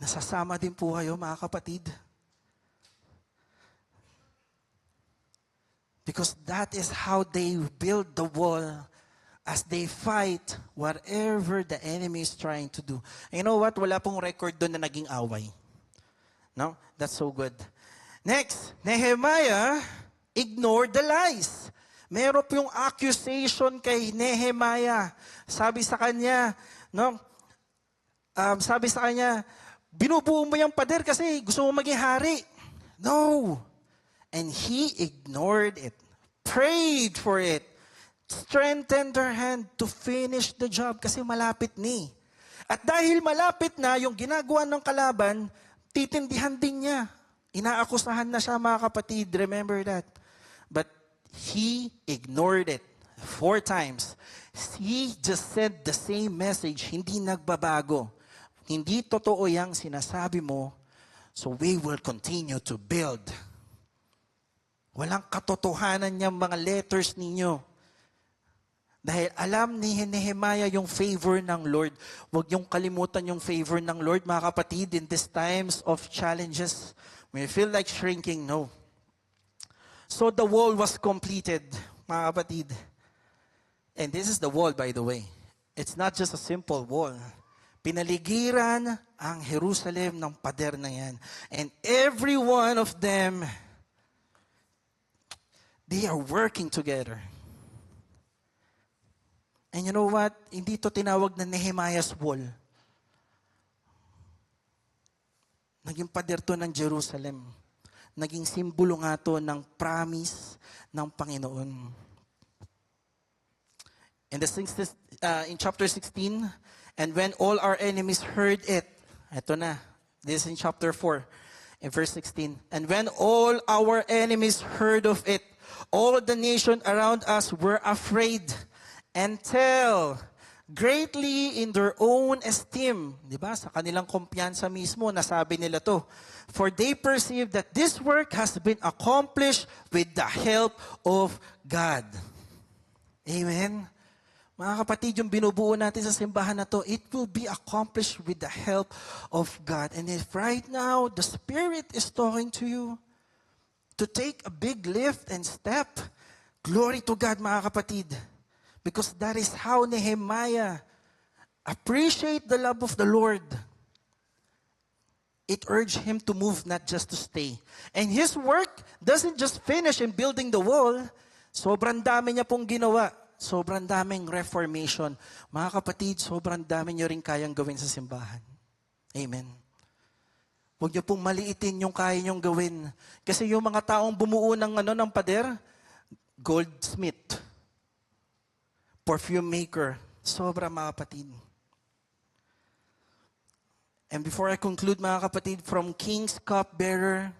Nasasama din po kayo, mga kapatid. Because that is how they build the wall as they fight whatever the enemy is trying to do. And you know what? Wala pong record doon na naging away. No? That's so good. Next, Nehemiah ignored the lies. Meron po yung accusation kay Nehemiah. Sabi sa kanya, binubuo mo yung pader kasi gusto mo maging hari. No. And he ignored it, prayed for it, strengthened their hand to finish the job kasi malapit ni. At dahil malapit na yung ginagawa ng kalaban, titindihan din niya. Inaakusahan na siya, mga kapatid. Remember that. But he ignored it 4 times. He just said the same message, hindi nagbabago. Hindi totoo yang sinasabi mo, so we will continue to build. Walang katotohanan niyang mga letters ninyo. Dahil alam ni Nehemiah yung favor ng Lord. Huwag niyong kalimutan yung favor ng Lord, mga kapatid, in these times of challenges. When you feel like shrinking, no. So the wall was completed, mga kapatid. And this is the wall, by the way. It's not just a simple wall. Pinaligiran ang Jerusalem ng pader na yan. And every one of them, they are working together. And you know what? Hindi to tinawag na Nehemiah's wall. Naging pader to ng Jerusalem. Naging simbolo nga to ng promise ng Panginoon. In chapter 16, and when all our enemies heard it, eto na, this is in chapter 4, in verse 16, and when all our enemies heard of it, all the nation around us were afraid and tell greatly in their own esteem. Diba? Sa kanilang kumpiyansa mismo, nasabi nila to. For they perceive that this work has been accomplished with the help of God. Amen? Mga kapatid, yung binubuo natin sa simbahan na to, it will be accomplished with the help of God. And if right now, the Spirit is talking to you, to take a big lift and step. Glory to God, mga kapatid. Because that is how Nehemiah appreciate the love of the Lord. It urged him to move, not just to stay. And his work doesn't just finish in building the wall. Sobrang dami niya pong ginawa. Sobrang daming reformation. Mga kapatid, sobrang dami niyo rin kayang gawin sa simbahan. Amen. Huwag niyo pong maliitin yung kaya niyong gawin. Kasi yung mga taong bumuo ng pader, goldsmith, perfume maker, sobra, mga kapatid. And before I conclude, mga kapatid, from king's cupbearer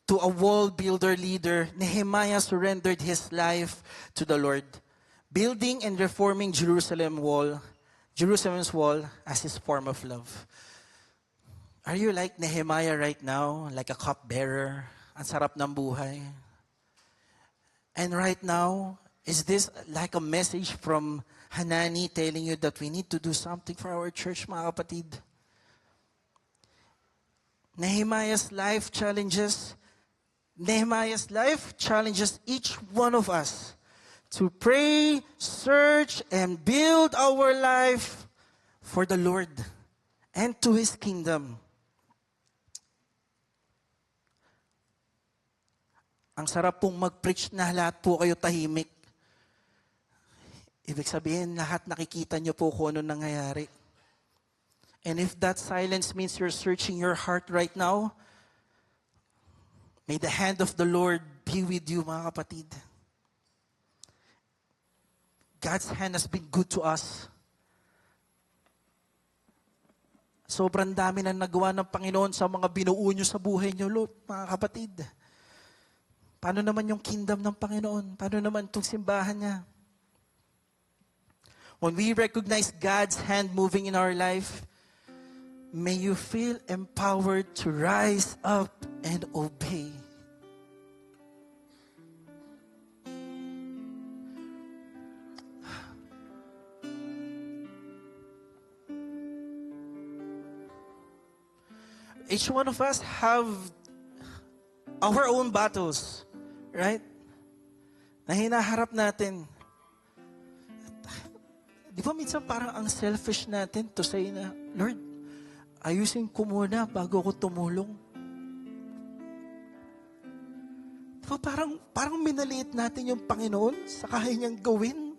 to a wall builder leader, Nehemiah surrendered his life to the Lord, building and reforming Jerusalem's wall as his form of love. Are you like Nehemiah right now? Like a cupbearer? Ang sarap ng buhay. And right now, is this like a message from Hanani telling you that we need to do something for our church, mga kapatid? Nehemiah's life challenges each one of us to pray, search, and build our life for the Lord and to His kingdom. Ang sarap pong mag-preach na lahat po kayo tahimik. Ibig sabihin, lahat nakikita niyo po kung ano nangyayari. And if that silence means you're searching your heart right now, may the hand of the Lord be with you, mga kapatid. God's hand has been good to us. Sobrang dami na nagawa ng Panginoon sa mga binuo nyo sa buhay nyo, Lord, mga kapatid. Paano naman yung kingdom ng Panginoon? Paano naman itong simbahan niya? When we recognize God's hand moving in our life, may you feel empowered to rise up and obey. Each one of us have our own battles, right? Na hinaharap natin. Di ba minsan parang ang selfish natin to say na, Lord, ayusin ko muna bago ko tumulong. Di ba parang minaliit natin yung Panginoon sa kaya niyang gawin?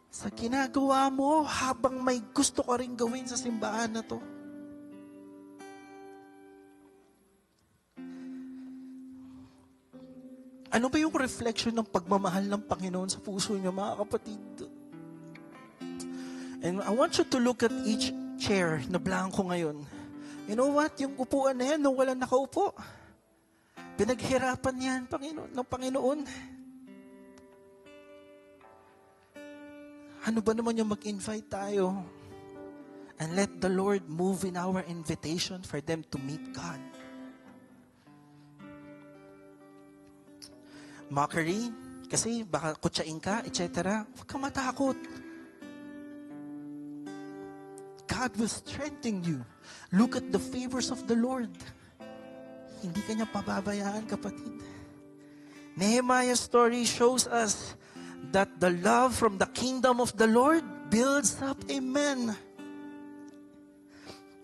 Sa ginagawa mo habang may gusto ka rin gawin sa simbahan na to. Ano ba yung reflection ng pagmamahal ng Panginoon sa puso niyo, mga kapatid? And I want you to look at each chair na blanco ngayon. You know what? Yung upuan na yan, nung walang nakaupo. Pinaghirapan yan, Panginoon, ng Panginoon. Ano ba naman yung mag-invite tayo? And let the Lord move in our invitation for them to meet God. Mockery, kasi baka kutsain ka, etc. Huwag kang matakot. God will strengthen you. Look at the favors of the Lord. Hindi ka niya pababayaan, kapatid. Nehemiah's story shows us that the love from the kingdom of the Lord builds up a man.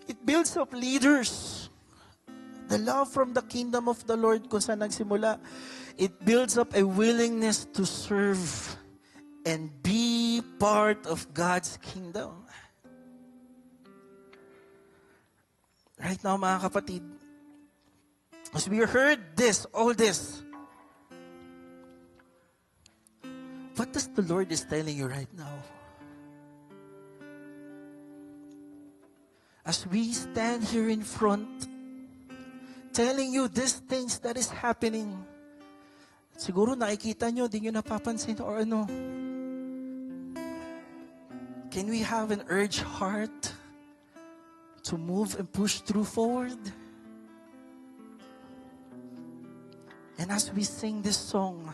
It builds up leaders. The love from the kingdom of the Lord, kung saan nagsimula, it builds up a willingness to serve and be part of God's kingdom. Right now, mga kapatid, as we heard all this, what does the Lord is telling you right now? As we stand here in front, telling you these things that is happening, siguro nakikita nyo, di nyo napapansin or ano. Can we have an urged heart to move and push through forward? And as we sing this song,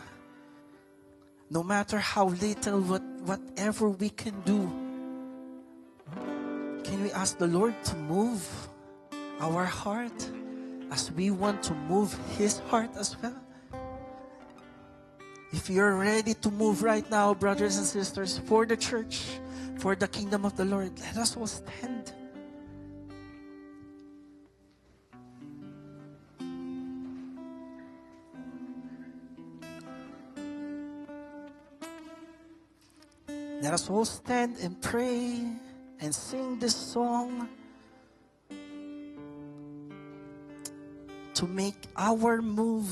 no matter how little, whatever we can do, can we ask the Lord to move our heart as we want to move His heart as well? If you're ready to move right now, brothers and sisters, for the church, for the kingdom of the Lord, let us all stand. Let us all stand and pray and sing this song to make our move.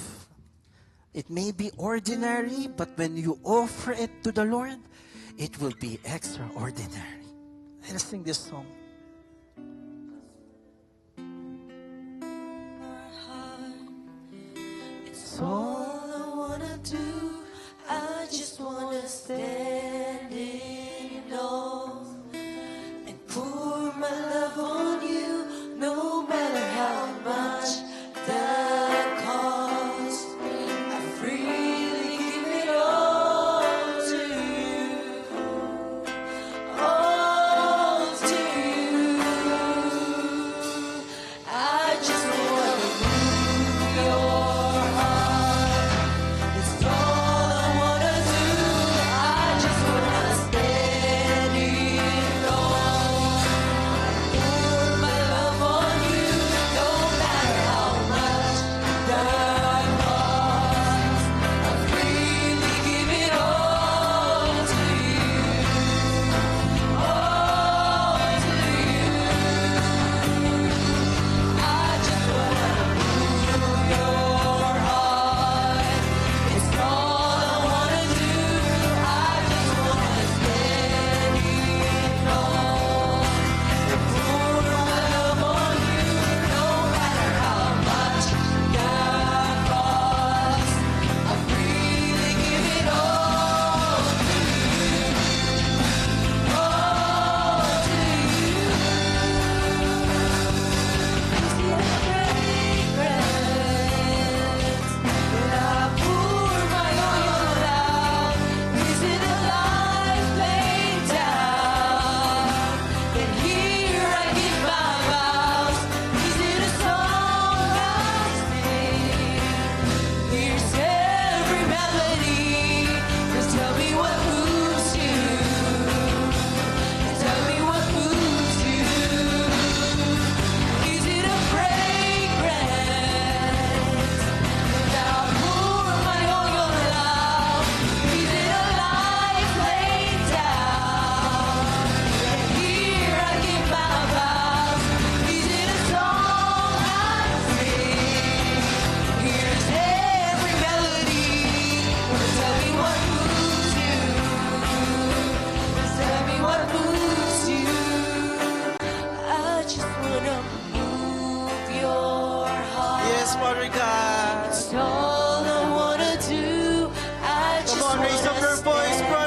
It may be ordinary, but when you offer it to the Lord, it will be extraordinary. Let us sing this song. It's all I wanna do. I just wanna stand in awe and pour my love on you, no matter how much that costs. I freely give it all to you, all to you. I just wanna move your heart. It's all I wanna do. I just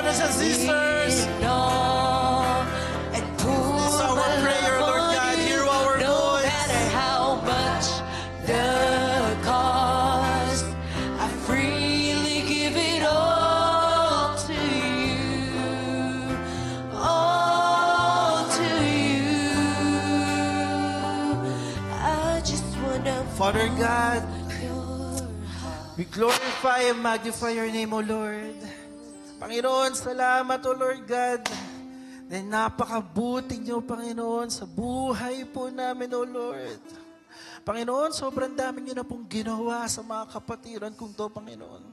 brothers and sisters. And pull This is our prayer, Lord God. Hear our no voice. matter how much the cost, I freely give it all to you. All to you. I just wanna Father God, your we glorify and magnify your name, O Lord. Panginoon, salamat, O Lord God. Na napakabuti niyo, Panginoon, sa buhay po namin, O Lord. Panginoon, sobrang dami niyo na pong ginawa sa mga kapatiran kong to, Panginoon.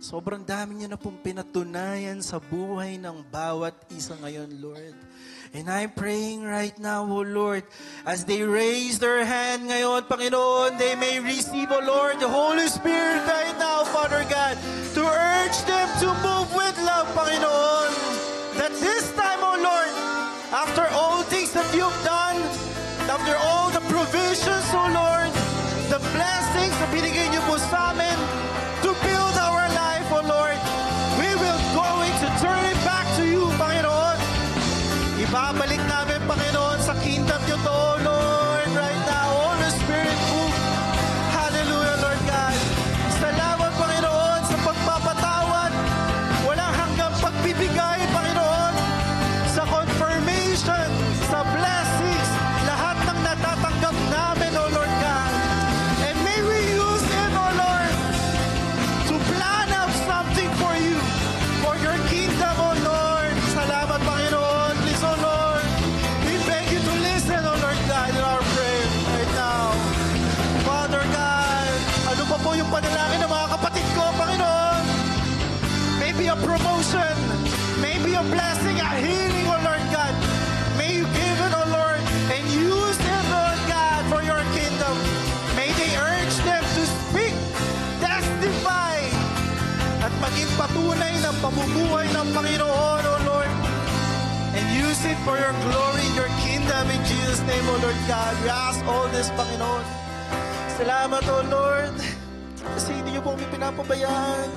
Sobrang dami niyo na pong pinatunayan sa buhay ng bawat isa ngayon, Lord. And I'm praying right now, O Lord, as they raise their hand ngayon, Panginoon, they may receive, O Lord, the Holy Spirit right now, Father God, to urge them to move with love, Panginoon. That this time, O Lord, after all things that you've done, after all the provisions, O Lord, the blessings na binigay niyo po sa amin to build our life, O Lord, we will going to turn it back to you, Panginoon. Ibabalik namin, Panginoon, sa kingdom niyo to, Lord, right now. Holy Spirit, move. Hallelujah, Lord God. Salamat, Panginoon, sa pagpapatawad. Walang hanggang pagbibigay, Panginoon, sa confirmation, sa blessings, lahat ng natatanggap namin, O Lord God. And may we use it, O Lord, to plan out something for you, for your kingdom, O Lord. Salamat, Panginoon. Please, O Lord, we beg you to listen, O Lord God, in our prayer right now. Father God, ano pa po yung panalangin ng mga kapatid ko, Panginoon? Maybe a promotion, maybe a blessing, a healing, O Lord God. May you give it, O Lord, and use it, Lord God, for your kingdom. May they urge them to speak, testify, at maging patunay ng pamumuhay ng Panginoon, O Lord. And use it for your glory, your kingdom, in Jesus' name, O Lord God. We ask all this, Panginoon. Salamat, O Lord, kasi hindi niyo po kami pinapabayaan.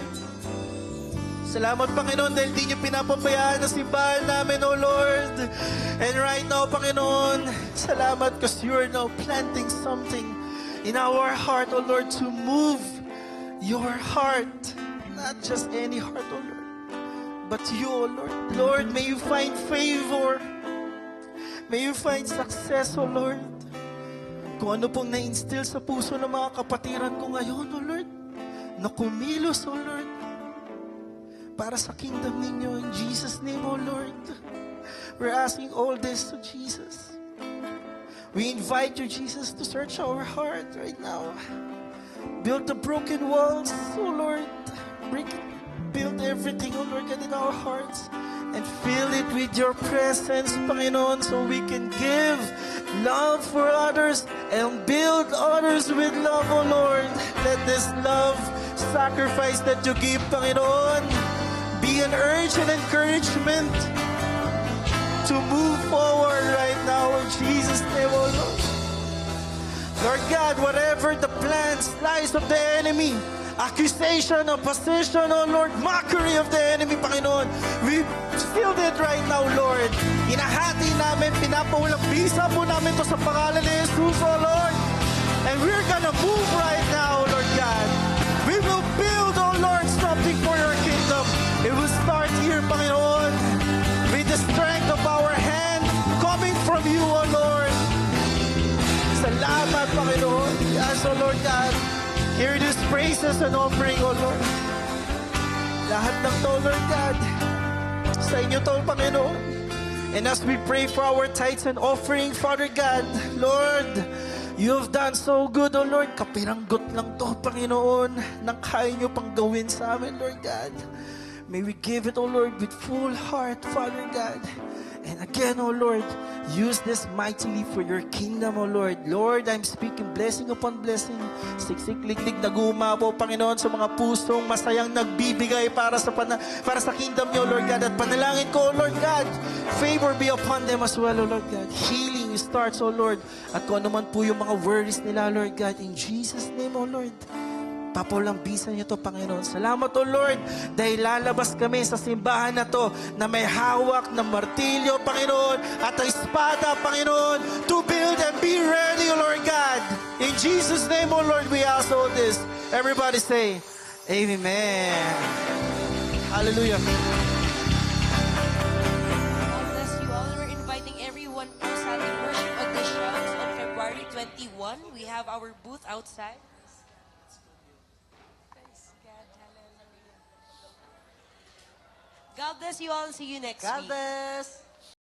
Salamat, Panginoon, dahil di niyo pinapabayaan na simbahan namin, O Lord. And right now, Panginoon, salamat because you are now planting something in our heart, O Lord, to move your heart. Not just any heart, O Lord, but you, O Lord. Lord, may you find favor. May you find success, O Lord. Kung ano pong na-instill sa puso ng mga kapatiran ko ngayon, O Lord, na kumilos, O Lord, para sa kingdom ninyo, in Jesus' name, O Lord. We're asking all this to Jesus. We invite you, Jesus, to search our heart right now. Build the broken walls, O Lord. Build everything, O Lord God, in our hearts. And fill it with your presence, Panginoon, so we can give love for others and build others with love, O Lord. Let this love sacrifice that you give, Panginoon, be an urge and encouragement to move forward right now in Jesus' name, O Lord. Lord God, whatever the plans, lies of the enemy, accusation, opposition, oh Lord, mockery of the enemy, Panginoon, we feel it right now, Lord. Inahati namin, pinapawalang bisa po namin to sa pangalan ni Jesus, oh Lord. And we're gonna move right now, Lord God. We will build, oh Lord, something for your kingdom. It will start here, Panginoon, with the strength of our hand coming from you, oh Lord. Salamat, Panginoon. Yes, oh Lord God. Hear these praises and offering, oh Lord. Lahat ng to, Lord God, sa inyo to, Panginoon. And as we pray for our tithes and offering, Father God, Lord, you have done so good, oh Lord. Kapiranggot lang to, Panginoon, nang kaya nyo pang gawin sa amin, Lord God. May we give it, oh Lord, with full heart, Father God. And again, oh Lord, use this mightily for your kingdom, oh Lord. Lord, I'm speaking blessing upon blessing. Siksik-liklik na gumapo, Panginoon, sa mga pusong masayang nagbibigay para sa kingdom niyo, Lord God. At panalangin ko, oh Lord God, favor be upon them as well, oh Lord God. Healing starts, oh Lord. At kung ano man po yung mga worries nila, Lord God, in Jesus' name, oh Lord, Papulambisan niyo to, Panginoon. Salamat, O Lord, dahil lalabas kami sa simbahan na to na may hawak na martilyo, Panginoon, at ang espada, Panginoon, to build and be ready, O Lord God. In Jesus' name, O Lord, we ask all this. Everybody say, Amen. Hallelujah. God bless you all. We're inviting everyone to Sunday worship auditions on February 21. We have our booth outside. Praise God. Hallelujah. God bless you all. See you next week. God bless.